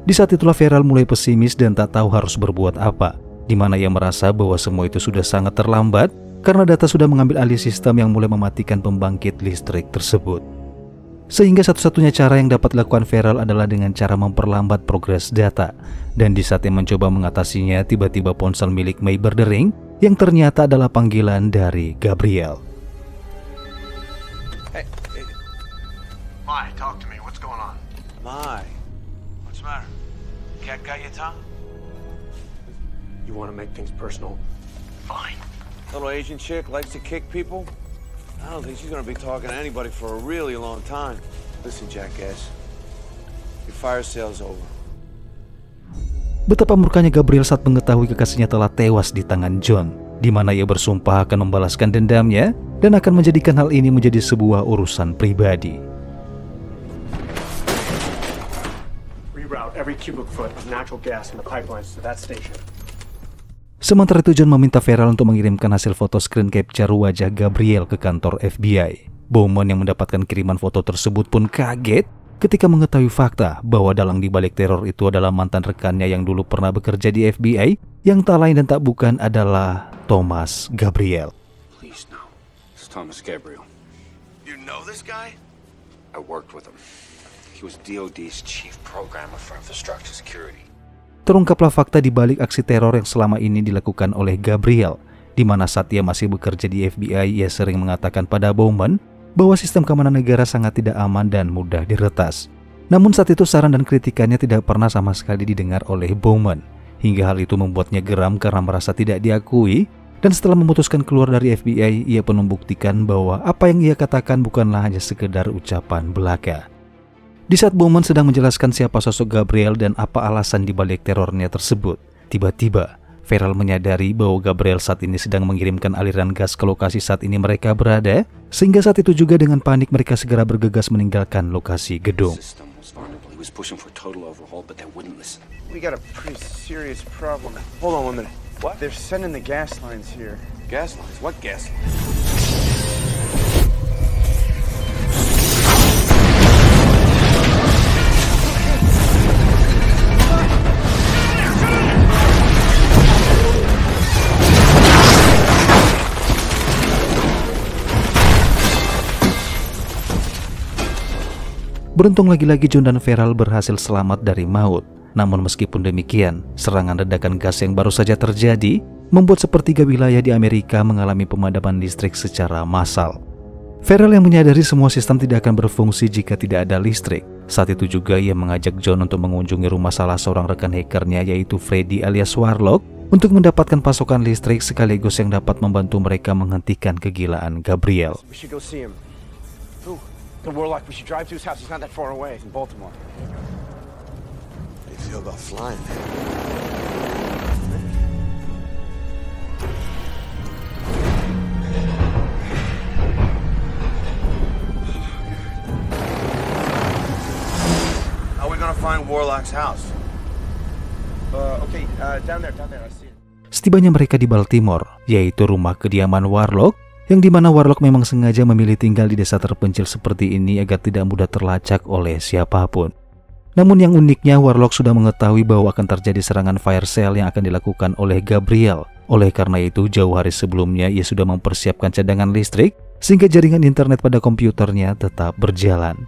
Di saat itulah Feral mulai pesimis dan tak tahu harus berbuat apa, di mana ia merasa bahwa semua itu sudah sangat terlambat karena data sudah mengambil alih sistem yang mulai mematikan pembangkit listrik tersebut. Sehingga satu-satunya cara yang dapat dilakukan Feral adalah dengan cara memperlambat progres data. Dan di saat ia mencoba mengatasinya, tiba-tiba ponsel milik May berdering yang ternyata adalah panggilan dari Gabriel. Hey. Mai, talk to me. What's going on? Mai, what's the matter? Cat got your tongue? You want to make things personal? Fine. Little Asian chick likes to kick people? I don't think she's gonna be talking to anybody for a really long time. Listen, jackass. Your fire sale's over. Betapa murkanya Gabriel saat mengetahui kekasihnya telah tewas di tangan John, di mana ia bersumpah akan membalaskan dendamnya dan akan menjadikan hal ini menjadi sebuah urusan pribadi. Reroute every cubic foot of natural gas in the pipelines to that station. Sementara itu John meminta Feral untuk mengirimkan hasil foto screen capture wajah Gabriel ke kantor FBI. Bowman yang mendapatkan kiriman foto tersebut pun kaget ketika mengetahui fakta bahwa dalang di balik teror itu adalah mantan rekannya yang dulu pernah bekerja di FBI, yang tak lain dan tak bukan adalah Thomas Gabriel. Please no. It's Thomas Gabriel. You know this guy? I worked with him. He was DoD's chief programmer for infrastructure security. Terungkaplah fakta di balik aksi teror yang selama ini dilakukan oleh Gabriel, di mana saat ia masih bekerja di FBI, ia sering mengatakan pada Bowman bahwa sistem keamanan negara sangat tidak aman dan mudah diretas. Namun saat itu saran dan kritikannya tidak pernah sama sekali didengar oleh Bowman, hingga hal itu membuatnya geram karena merasa tidak diakui, dan setelah memutuskan keluar dari FBI, ia pun membuktikan bahwa apa yang ia katakan bukanlah hanya sekedar ucapan belaka. Di saat Bowman sedang menjelaskan siapa sosok Gabriel dan apa alasan dibalik terornya tersebut, tiba-tiba Feral menyadari bahwa Gabriel saat ini sedang mengirimkan aliran gas ke lokasi saat ini mereka berada, sehingga saat itu juga dengan panik mereka segera bergegas meninggalkan lokasi gedung. We got a pretty serious problem. Hold on 1 minute. What? They're sending the gas lines here. Gas lines? What gas lines? Beruntung lagi-lagi John dan Feral berhasil selamat dari maut. Namun meskipun demikian, serangan ledakan gas yang baru saja terjadi membuat sepertiga wilayah di Amerika mengalami pemadaman listrik secara massal. Feral yang menyadari semua sistem tidak akan berfungsi jika tidak ada listrik. Saat itu juga ia mengajak John untuk mengunjungi rumah salah seorang rekan hackernya yaitu Freddy alias Warlock untuk mendapatkan pasokan listrik sekaligus yang dapat membantu mereka menghentikan kegilaan Gabriel. We should go see him. Who? The Warlock. We should drive to his house. He's not that far away in Baltimore. How do you feel about flying? How are we gonna find Warlock's house? Okay, down there, I see it. Setibanya mereka di Baltimore, yaitu rumah kediaman Warlock, yang dimana Warlock memang sengaja memilih tinggal di desa terpencil seperti ini agar tidak mudah terlacak oleh siapapun. Namun yang uniknya, Warlock sudah mengetahui bahwa akan terjadi serangan fire sale yang akan dilakukan oleh Gabriel. Oleh karena itu, jauh hari sebelumnya ia sudah mempersiapkan cadangan listrik sehingga jaringan internet pada komputernya tetap berjalan.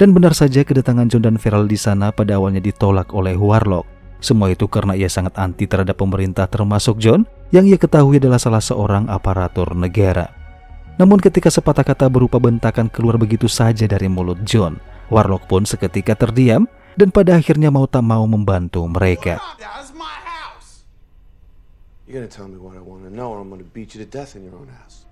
Dan benar saja kedatangan John dan Feral di sana pada awalnya ditolak oleh Warlock. Semua itu karena ia sangat anti terhadap pemerintah termasuk John yang ia ketahui adalah salah seorang aparatur negara. Namun ketika sepatah kata berupa bentakan keluar begitu saja dari mulut John, Warlock pun seketika terdiam dan pada akhirnya mau tak mau membantu mereka. You're gonna tell me what I want to know, or I'm gonna beat you to death in your own house.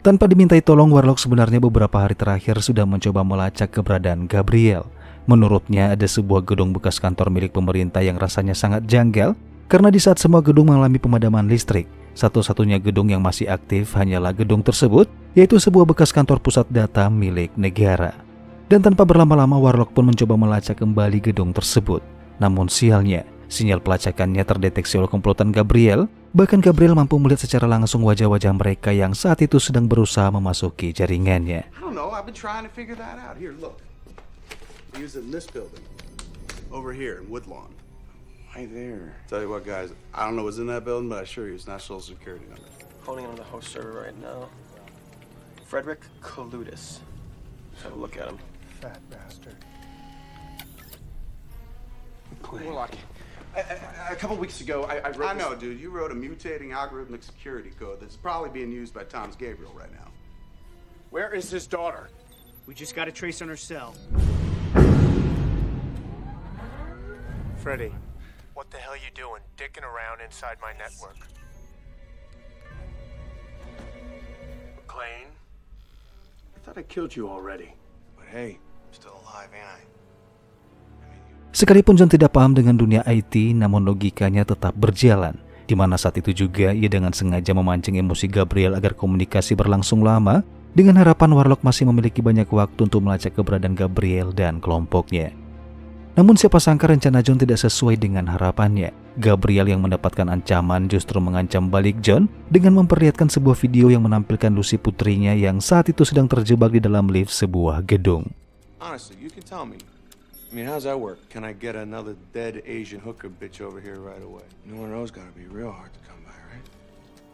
Tanpa dimintai tolong, Warlock sebenarnya beberapa hari terakhir sudah mencoba melacak keberadaan Gabriel. Menurutnya ada sebuah gedung bekas kantor milik pemerintah yang rasanya sangat janggal karena di saat semua gedung mengalami pemadaman listrik, satu-satunya gedung yang masih aktif hanyalah gedung tersebut, yaitu sebuah bekas kantor pusat data milik negara. Dan tanpa berlama-lama, Warlock pun mencoba melacak kembali gedung tersebut. Namun sialnya, sinyal pelacakannya terdeteksi oleh komplotan Gabriel. Bahkan Gabriel mampu melihat secara langsung wajah-wajah mereka yang saat itu sedang berusaha memasuki jaringannya. I don't know. I've been trying to figure that out. Here, look. We use it in this building. Over here in Woodlawn. Right there. Tell you what, guys. I don't know what's in that building, but I assure you it's not Social Security number. Phoning on the host server right now. Frederick Kaludis. Let's have a look at him. Fat bastard. Warlock. A couple weeks ago, I wrote I know, dude. You wrote a mutating algorithmic security code that's probably being used by Tom's Gabriel right now. Where is his daughter? We just got a trace on her cell. Freddy, what the hell you doing dicking around inside my network? McClane? I thought I killed you already. But hey, I'm still alive, ain't I? Sekalipun John tidak paham dengan dunia IT, namun logikanya tetap berjalan. Di mana saat itu juga ia dengan sengaja memancing emosi Gabriel agar komunikasi berlangsung lama, dengan harapan Warlock masih memiliki banyak waktu untuk melacak keberadaan Gabriel dan kelompoknya. Namun siapa sangka rencana John tidak sesuai dengan harapannya. Gabriel yang mendapatkan ancaman justru mengancam balik John dengan memperlihatkan sebuah video yang menampilkan Lucy putrinya yang saat itu sedang terjebak di dalam lift sebuah gedung. Honestly, you can tell me. I mean, how's that work? Can I get another dead Asian hooker bitch over here right away? One of those gotta be real hard to come by, right?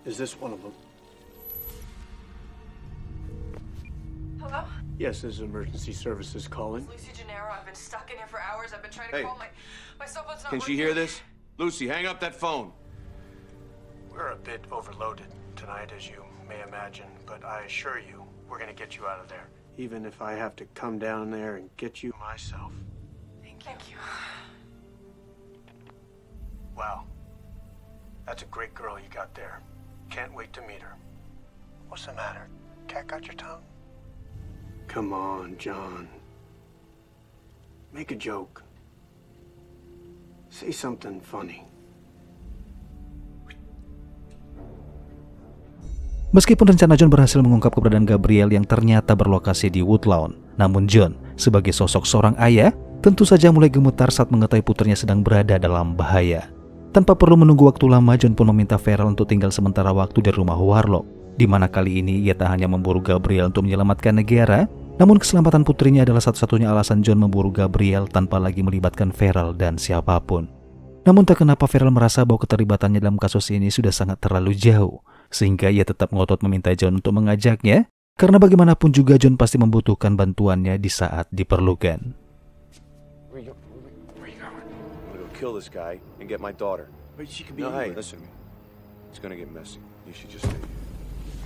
Is this one of them? Hello? Yes, this is emergency services calling. Lucy Gennaro. I've been stuck in here for hours. I've been trying to call my cell phone's not Can she working. hear this? Lucy, hang up that phone. We're a bit overloaded tonight, as you may imagine, but I assure you, we're gonna get you out of there. Even if I have to come down there and get you myself. Thank you. Wow. That's a great girl you got there. Can't wait to meet her. What's the matter? Cat got your tongue? Come on, John. Make a joke. Say something funny. Meskipun rencana John berhasil mengungkap keberadaan Gabriel yang ternyata berlokasi di Woodlawn, namun John, sebagai sosok seorang ayah, tentu saja mulai gemetar saat mengetahui putrinya sedang berada dalam bahaya. Tanpa perlu menunggu waktu lama, John pun meminta Farrell untuk tinggal sementara waktu di rumah Warlock, di mana kali ini ia tak hanya memburu Gabriel untuk menyelamatkan negara, namun keselamatan putrinya adalah satu-satunya alasan John memburu Gabriel tanpa lagi melibatkan Farrell dan siapapun. Namun tak kenapa Farrell merasa bahwa keterlibatannya dalam kasus ini sudah sangat terlalu jauh, sehingga ia tetap ngotot meminta John untuk mengajaknya, karena bagaimanapun juga John pasti membutuhkan bantuannya di saat diperlukan. Where you going? I'm gonna go kill this guy and get my daughter. But she could be No, hey, anywhere. listen to me. It's gonna get messy. You should just stay here.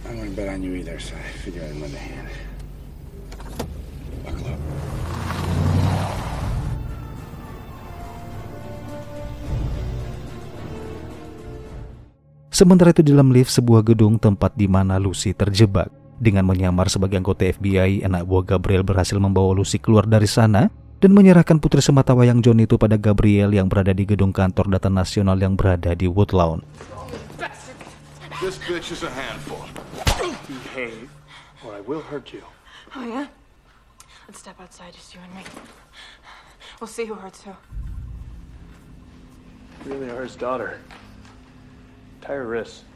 I wouldn't bet on you either, so I figure I'd lend a hand. Buckle up. Sementara itu di dalam lift sebuah gedung tempat di mana Lucy terjebak. Dengan menyamar sebagai anggota FBI, anak buah Gabriel berhasil membawa Lucy keluar dari sana dan menyerahkan putri sematawayang John itu pada Gabriel yang berada di gedung kantor data nasional yang berada di Woodlawn. This bitch is a handful. Behave, or I will hurt you. Oh, yeah? Let's step outside, just you and me. We'll see who hurts who. Really are his daughter. Tie her wrists.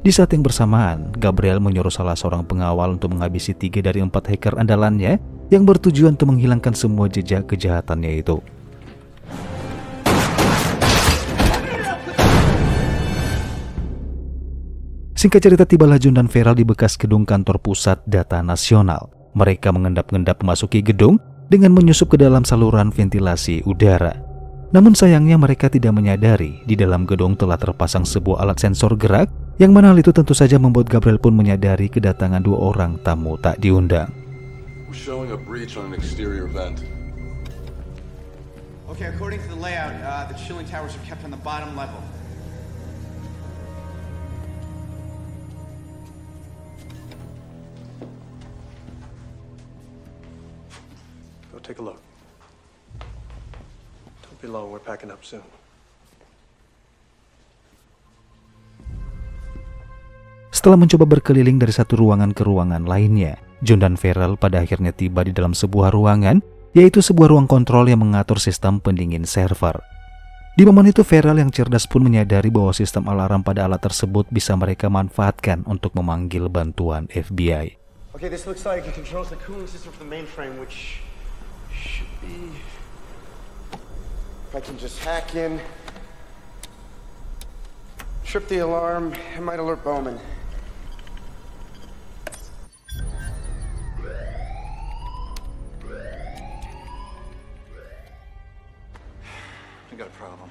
Di saat yang bersamaan, Gabriel menyuruh salah seorang pengawal untuk menghabisi 3 dari 4 hacker andalannya yang bertujuan untuk menghilangkan semua jejak kejahatannya itu. Singkat cerita, tibalah John dan Farrell di bekas gedung kantor pusat data nasional. Mereka mengendap-endap memasuki gedung dengan menyusup ke dalam saluran ventilasi udara. Namun sayangnya mereka tidak menyadari di dalam gedung telah terpasang sebuah alat sensor gerak, yang mana hal itu tentu saja membuat Gabriel pun menyadari kedatangan 2 orang tamu tak diundang. We're showing a breach on an exterior vent. Okay, according to the layout, the chilling towers are kept on the bottom level. Go take a look. Don't be long, we're packing up soon. Setelah mencoba berkeliling dari satu ruangan ke ruangan lainnya, John dan Farrell pada akhirnya tiba di dalam sebuah ruangan, yaitu sebuah ruang kontrol yang mengatur sistem pendingin server. Di momen itu Farrell yang cerdas pun menyadari bahwa sistem alarm pada alat tersebut bisa mereka manfaatkan untuk memanggil bantuan FBI. Okay, this looks like it controls the cooling system for the mainframe, which should be... If I can just hack in, trip the alarm, it might alert Bowman. I got a problem.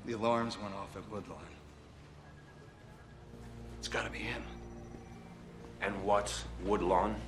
The alarms went off at Woodlawn. It's gotta be him. And what's Woodlawn?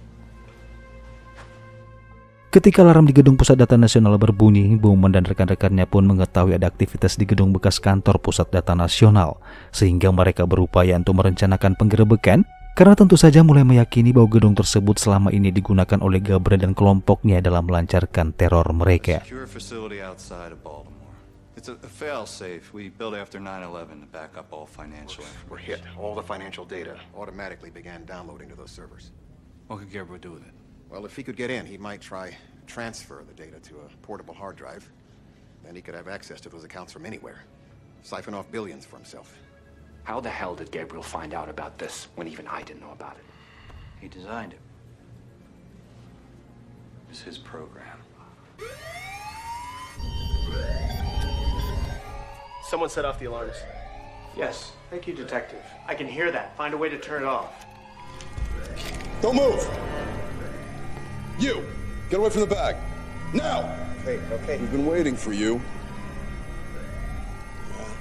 Ketika alarm di gedung pusat data nasional berbunyi, Bowman dan rekan-rekannya pun mengetahui ada aktivitas di gedung bekas kantor pusat data nasional, sehingga mereka berupaya untuk merencanakan penggerebekan, karena tentu saja mulai meyakini bahwa gedung tersebut selama ini digunakan oleh Gabriel dan kelompoknya dalam melancarkan teror mereka. Secure facility outside of Baltimore. It's a fail-safe we built after 9/11 to back up all financial information. We're hit. All the financial data automatically began downloading to those servers. What could Gabriel do with it? Well, if he could get in, he might try transfer the data to a portable hard drive. Then he could have access to those accounts from anywhere. Siphon off billions for himself. How the hell did Gabriel find out about this when even I didn't know about it? He designed it. It's his program. Someone set off the alarms. Yes. Thank you, Detective. I can hear that. Find a way to turn it off. Don't move! You! Get away from the bag! Now! Okay, okay. We've been waiting for you. Yeah.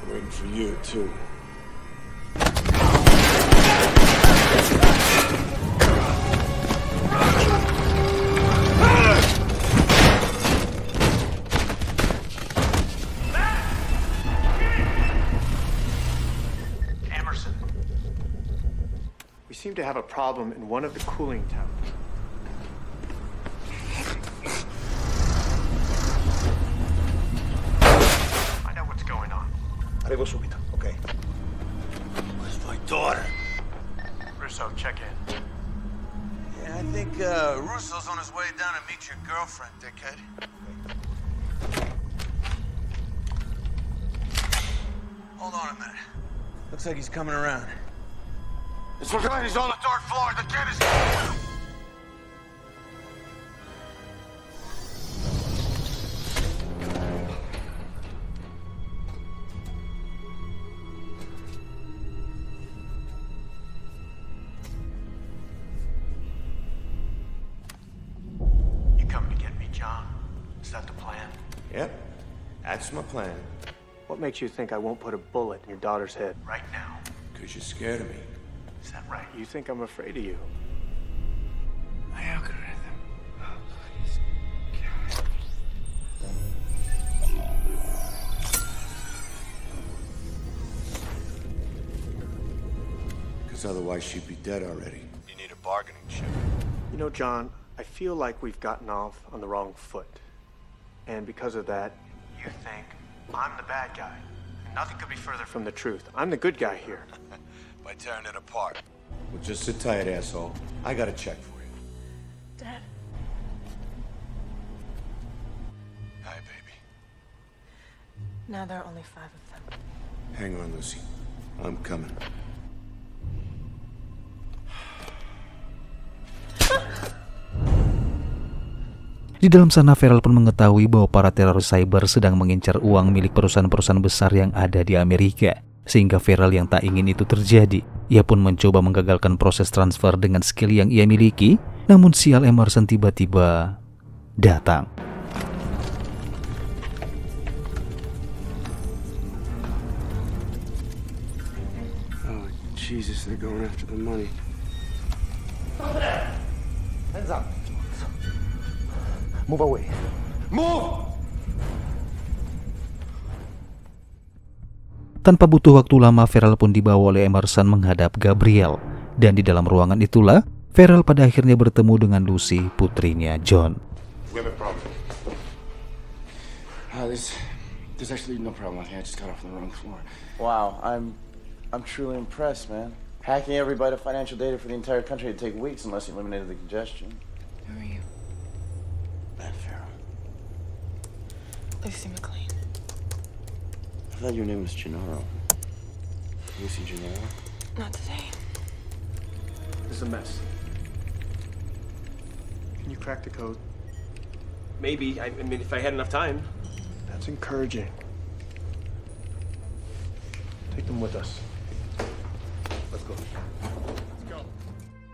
Waiting for you, too. Emerson. We seem to have a problem in one of the cooling towers. Find out what's going on. Arrivo subito, okay. Where's my daughter? Russo, check in. Yeah, I think Russo's on his way down to meet your girlfriend, dickhead. Hold on a minute. Looks like he's coming around. It's okay, he's on the third floor. The kid is... You coming to get me, John? Is that the plan? Yep, that's my plan. What makes you think I won't put a bullet in your daughter's head right now? Because you're scared of me. Is that right? You think I'm afraid of you? My algorithm. Oh, please. Because otherwise she'd be dead already. You need a bargaining chip. You know, John, I feel like we've gotten off on the wrong foot. And because of that, you think I'm the bad guy. And nothing could be further from the truth. I'm the good guy here. By tearing it apart. Well, just sit tight, asshole. I got a check for you. Dad. Hi, baby. Now there are only 5 of them. Hang on, Lucy. I'm coming. Di dalam sana, Farrell pun mengetahui bahwa para teroris cyber sedang mengincar uang milik perusahaan-perusahaan besar yang ada di Amerika. Sehingga Farrell yang tak ingin itu terjadi, ia pun mencoba menggagalkan proses transfer dengan skill yang ia miliki. Namun sial, Emerson tiba-tiba datang. Oh, Jesus, they're going after the money. Hands up. Move away. Move! Tanpa butuh waktu lama, Farrell pun dibawa oleh Emerson menghadap Gabriel. Dan di dalam ruangan itulah, Farrell pada akhirnya bertemu dengan Lucy, putrinya John. We have a problem. There's actually no problem. I just got off on the wrong floor. Wow, I'm truly impressed, man. Hacking every byte of financial data for the entire country would take weeks unless you eliminated the congestion. Who are you? Matt Farrell. Lucy McLean. I thought your name was Gennaro. Lucy Gennaro? Not today. This is a mess. Can you crack the code? Maybe. I mean, if I had enough time. That's encouraging. Take them with us. Let's go.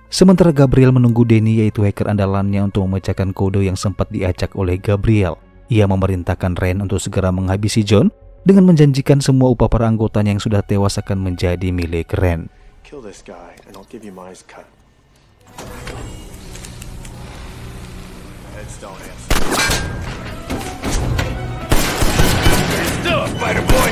Sementara Gabriel menunggu Danny, yaitu hacker andalannya, untuk memecahkan kode yang sempat diacak oleh Gabriel. Ia memerintahkan Ren untuk segera menghabisi John dengan menjanjikan semua upah para anggotanya yang sudah tewas akan menjadi milik Ren. Kill this guy and I'll give you my cut. Heads don't answer. Still a fighter, boy!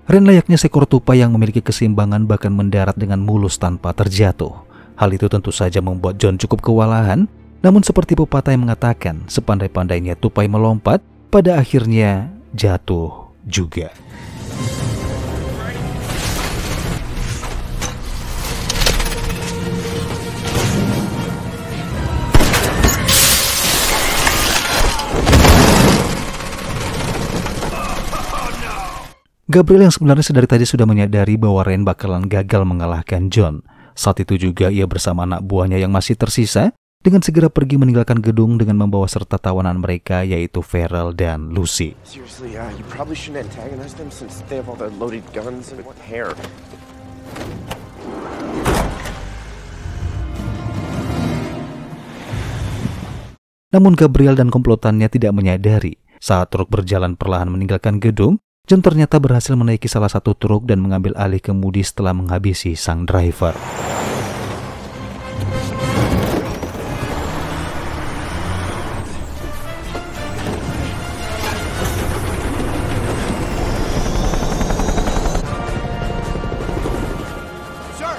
Ren layaknya seekor tupai yang memiliki keseimbangan, bahkan mendarat dengan mulus tanpa terjatuh. Hal itu tentu saja membuat John cukup kewalahan. Namun seperti pepatah yang mengatakan, sepandai-pandainya tupai melompat, pada akhirnya jatuh juga. Gabriel yang sebenarnya sedari tadi sudah menyadari bahwa Ren bakalan gagal mengalahkan John. Saat itu juga ia bersama anak buahnya yang masih tersisa dengan segera pergi meninggalkan gedung dengan membawa serta tawanan mereka, yaitu Farrell dan Lucy. Seriously, you probably shouldn't antagonize them since they have all the loaded guns and hair. Namun Gabriel dan komplotannya tidak menyadari, saat truk berjalan perlahan meninggalkan gedung, John ternyata berhasil menaiki salah satu truk dan mengambil alih kemudi setelah menghabisi sang driver. Sir,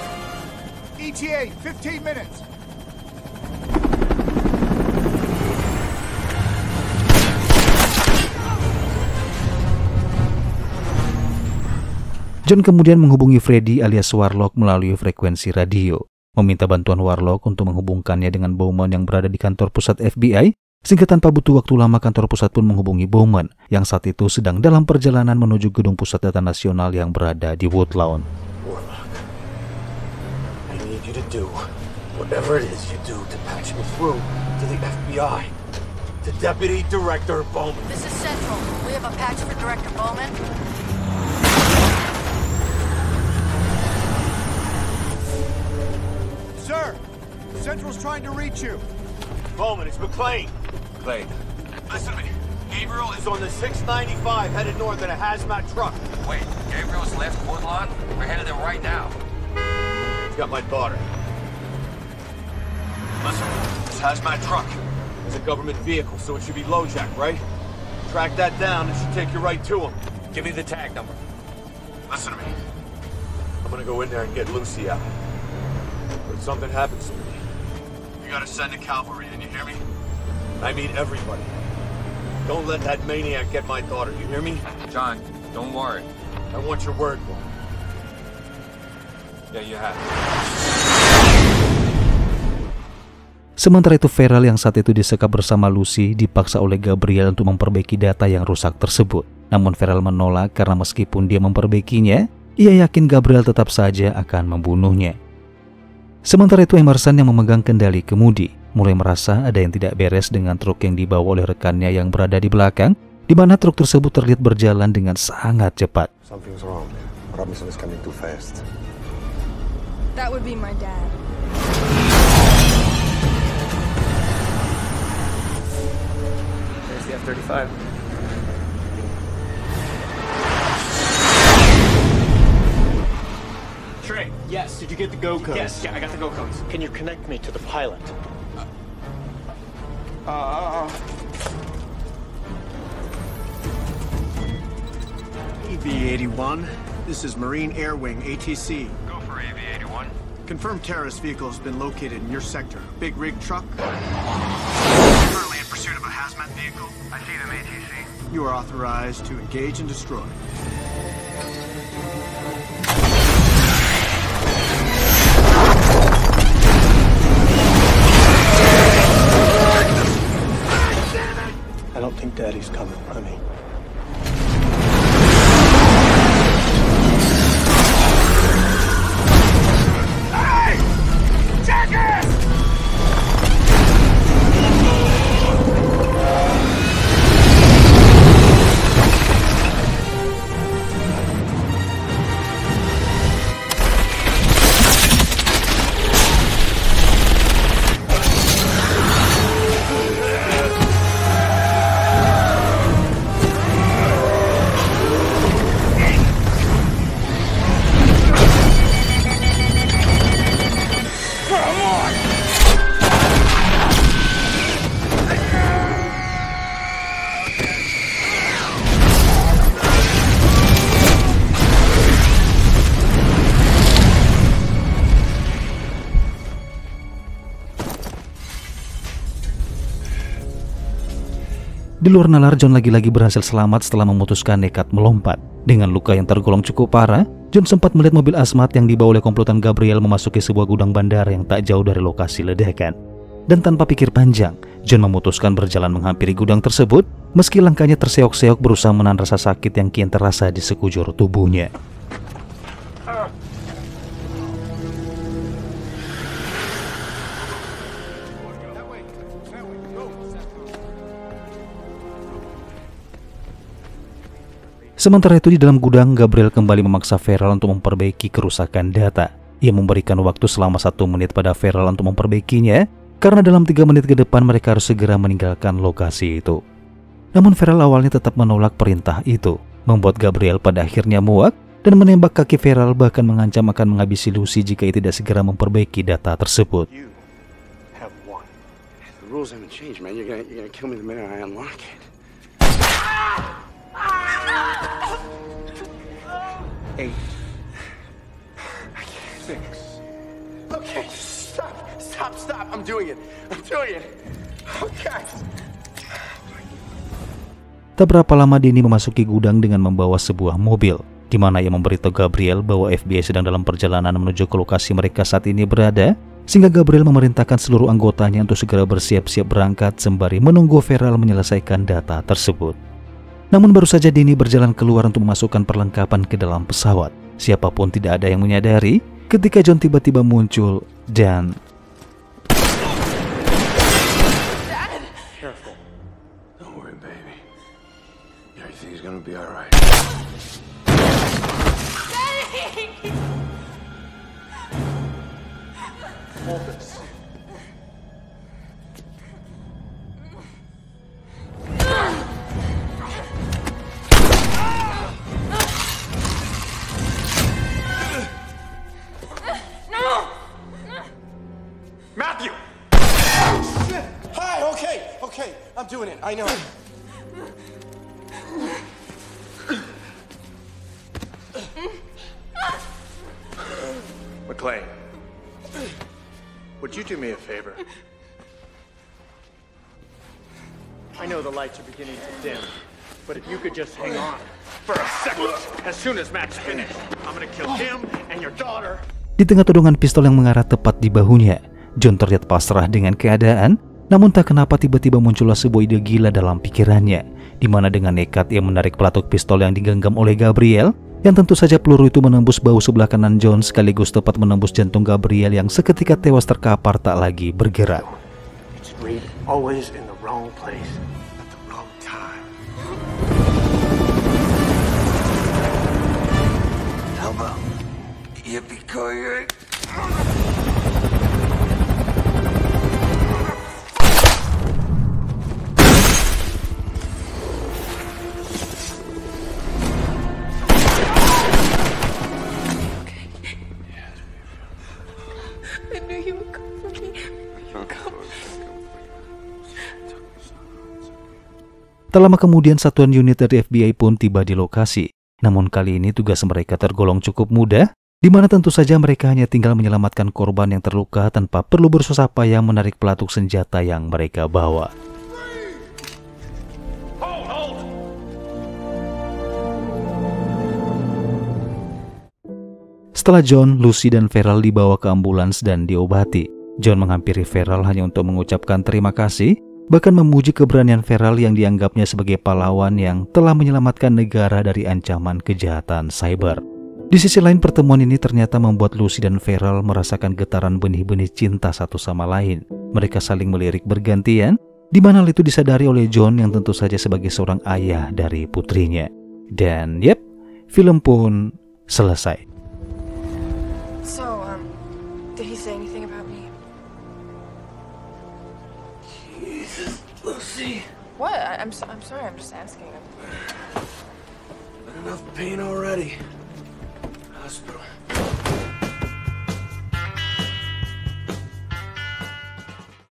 ETA 15 minutes. John kemudian menghubungi Freddy alias Warlock melalui frekuensi radio, meminta bantuan Warlock untuk menghubungkannya dengan Bowman yang berada di kantor pusat FBI, sehingga tanpa butuh waktu lama kantor pusat pun menghubungi Bowman yang saat itu sedang dalam perjalanan menuju gedung pusat data nasional yang berada di Woodlawn. Warlock, I need you to do whatever it is you do to patch me through to the FBI, to Deputy Director Bowman. This is Central. We have a patch for Director Bowman. Sir, Central's trying to reach you. Bowman, it's McClane. McClane. Listen to me. Gabriel is on the 695 headed north in a hazmat truck. Wait, Gabriel's left Woodlawn? We're headed there right now. He's got my daughter. Listen, this hazmat truck is a government vehicle, so it should be LoJack, right? Track that down, it should take you right to him. Give me the tag number. Listen to me. I'm gonna go in there and get Lucy out. But if something happens to me, you gotta send the cavalry in, you hear me? I mean everybody. Don't let that maniac get my daughter, you hear me? John, don't worry. I want your word, boy. Yeah, you have. Sementara itu Feral yang saat itu disekap bersama Lucy dipaksa oleh Gabriel untuk memperbaiki data yang rusak tersebut. Namun Feral menolak karena meskipun dia memperbaikinya, ia yakin Gabriel tetap saja akan membunuhnya. Sementara itu Emerson yang memegang kendali kemudi mulai merasa ada yang tidak beres dengan truk yang dibawa oleh rekannya yang berada di belakang, di mana truk tersebut terlihat berjalan dengan sangat cepat. Something's wrong. Robinson is coming too fast. That would be my dad. There's the F-35. Trey, yes, did you get the go codes? Yes, yeah, I got the go codes. Can you connect me to the pilot? EV-81, this is Marine Air Wing, ATC. Go for AV-81. Confirmed terrorist vehicle has been located in your sector. Big rig truck. Currently in pursuit of a hazmat vehicle. I see them, ATC. You are authorized to engage and destroy. I don't think Daddy's coming, honey. Hey! Jackass! Di luar nalar, John lagi-lagi berhasil selamat setelah memutuskan nekat melompat. Dengan luka yang tergolong cukup parah, John sempat melihat mobil asmat yang dibawa oleh komplotan Gabriel memasuki sebuah gudang bandar yang tak jauh dari lokasi ledakan. Dan tanpa pikir panjang, John memutuskan berjalan menghampiri gudang tersebut, meski langkahnya terseok-seok berusaha menahan rasa sakit yang kian terasa di sekujur tubuhnya. Sementara itu di dalam gudang, Gabriel kembali memaksa Feral untuk memperbaiki kerusakan data. Ia memberikan waktu selama 1 menit pada Feral untuk memperbaikinya, karena dalam 3 menit ke depan mereka harus segera meninggalkan lokasi itu. Namun Feral awalnya tetap menolak perintah itu, membuat Gabriel pada akhirnya muak dan menembak kaki Feral, bahkan mengancam akan menghabisi Lucy jika ia tidak segera memperbaiki data tersebut. The rules haven't changed, man. You're gonna kill me the minute I unlock it. Hey. I can't fix. Okay, stop. I'm doing it. Okay. Tak berapa lama Denny memasuki gudang dengan membawa sebuah mobil. di mana ia memberitahu Gabriel bahwa FBI sedang dalam perjalanan menuju ke lokasi mereka saat ini berada, sehingga Gabriel memerintahkan seluruh anggotanya untuk segera bersiap-siap berangkat sembari menunggu Feral menyelesaikan data tersebut. Namun baru saja Dini berjalan keluar untuk memasukkan perlengkapan ke dalam pesawat, siapapun tidak ada yang menyadari ketika John tiba-tiba muncul dan... Careful. Don't worry, baby. Everything's gonna be all right. Hold this. Matthew! Hi, okay. I'm doing it, I know. McClane, would you do me a favor? I know the lights are beginning to dim, but if you could just hang on for a second. As soon as Matt's finished, I'm gonna kill him and your daughter. Di tengah todongan pistol yang mengarah tepat di bahunya, John terlihat pasrah dengan keadaan, namun tak kenapa tiba-tiba muncullah sebuah ide gila dalam pikirannya, di mana dengan nekat ia menarik pelatuk pistol yang digenggam oleh Gabriel, yang tentu saja peluru itu menembus bahu sebelah kanan John sekaligus tepat menembus jantung Gabriel yang seketika tewas terkapar tak lagi bergerak. It's Reed always in the wrong place at the wrong time. Elbow. Yippee-ki-yay. I knew you would come for me. Come. Tak lama kemudian satuan unit dari FBI pun tiba di lokasi. Namun kali ini tugas mereka tergolong cukup mudah, di mana tentu saja mereka hanya tinggal menyelamatkan korban yang terluka tanpa perlu bersusah payah menarik pelatuk senjata yang mereka bawa. Setelah John, Lucy, dan Feral dibawa ke ambulans dan diobati, John menghampiri Feral hanya untuk mengucapkan terima kasih, bahkan memuji keberanian Feral yang dianggapnya sebagai pahlawan yang telah menyelamatkan negara dari ancaman kejahatan cyber. Di sisi lain, pertemuan ini ternyata membuat Lucy dan Feral merasakan getaran benih-benih cinta satu sama lain. Mereka saling melirik bergantian, di mana hal itu disadari oleh John yang tentu saja sebagai seorang ayah dari putrinya. Dan yep, film pun selesai. So, did he say anything about me? Jesus, Lucy. What? I'm sorry, I'm just asking. Enough pain already. Hospital.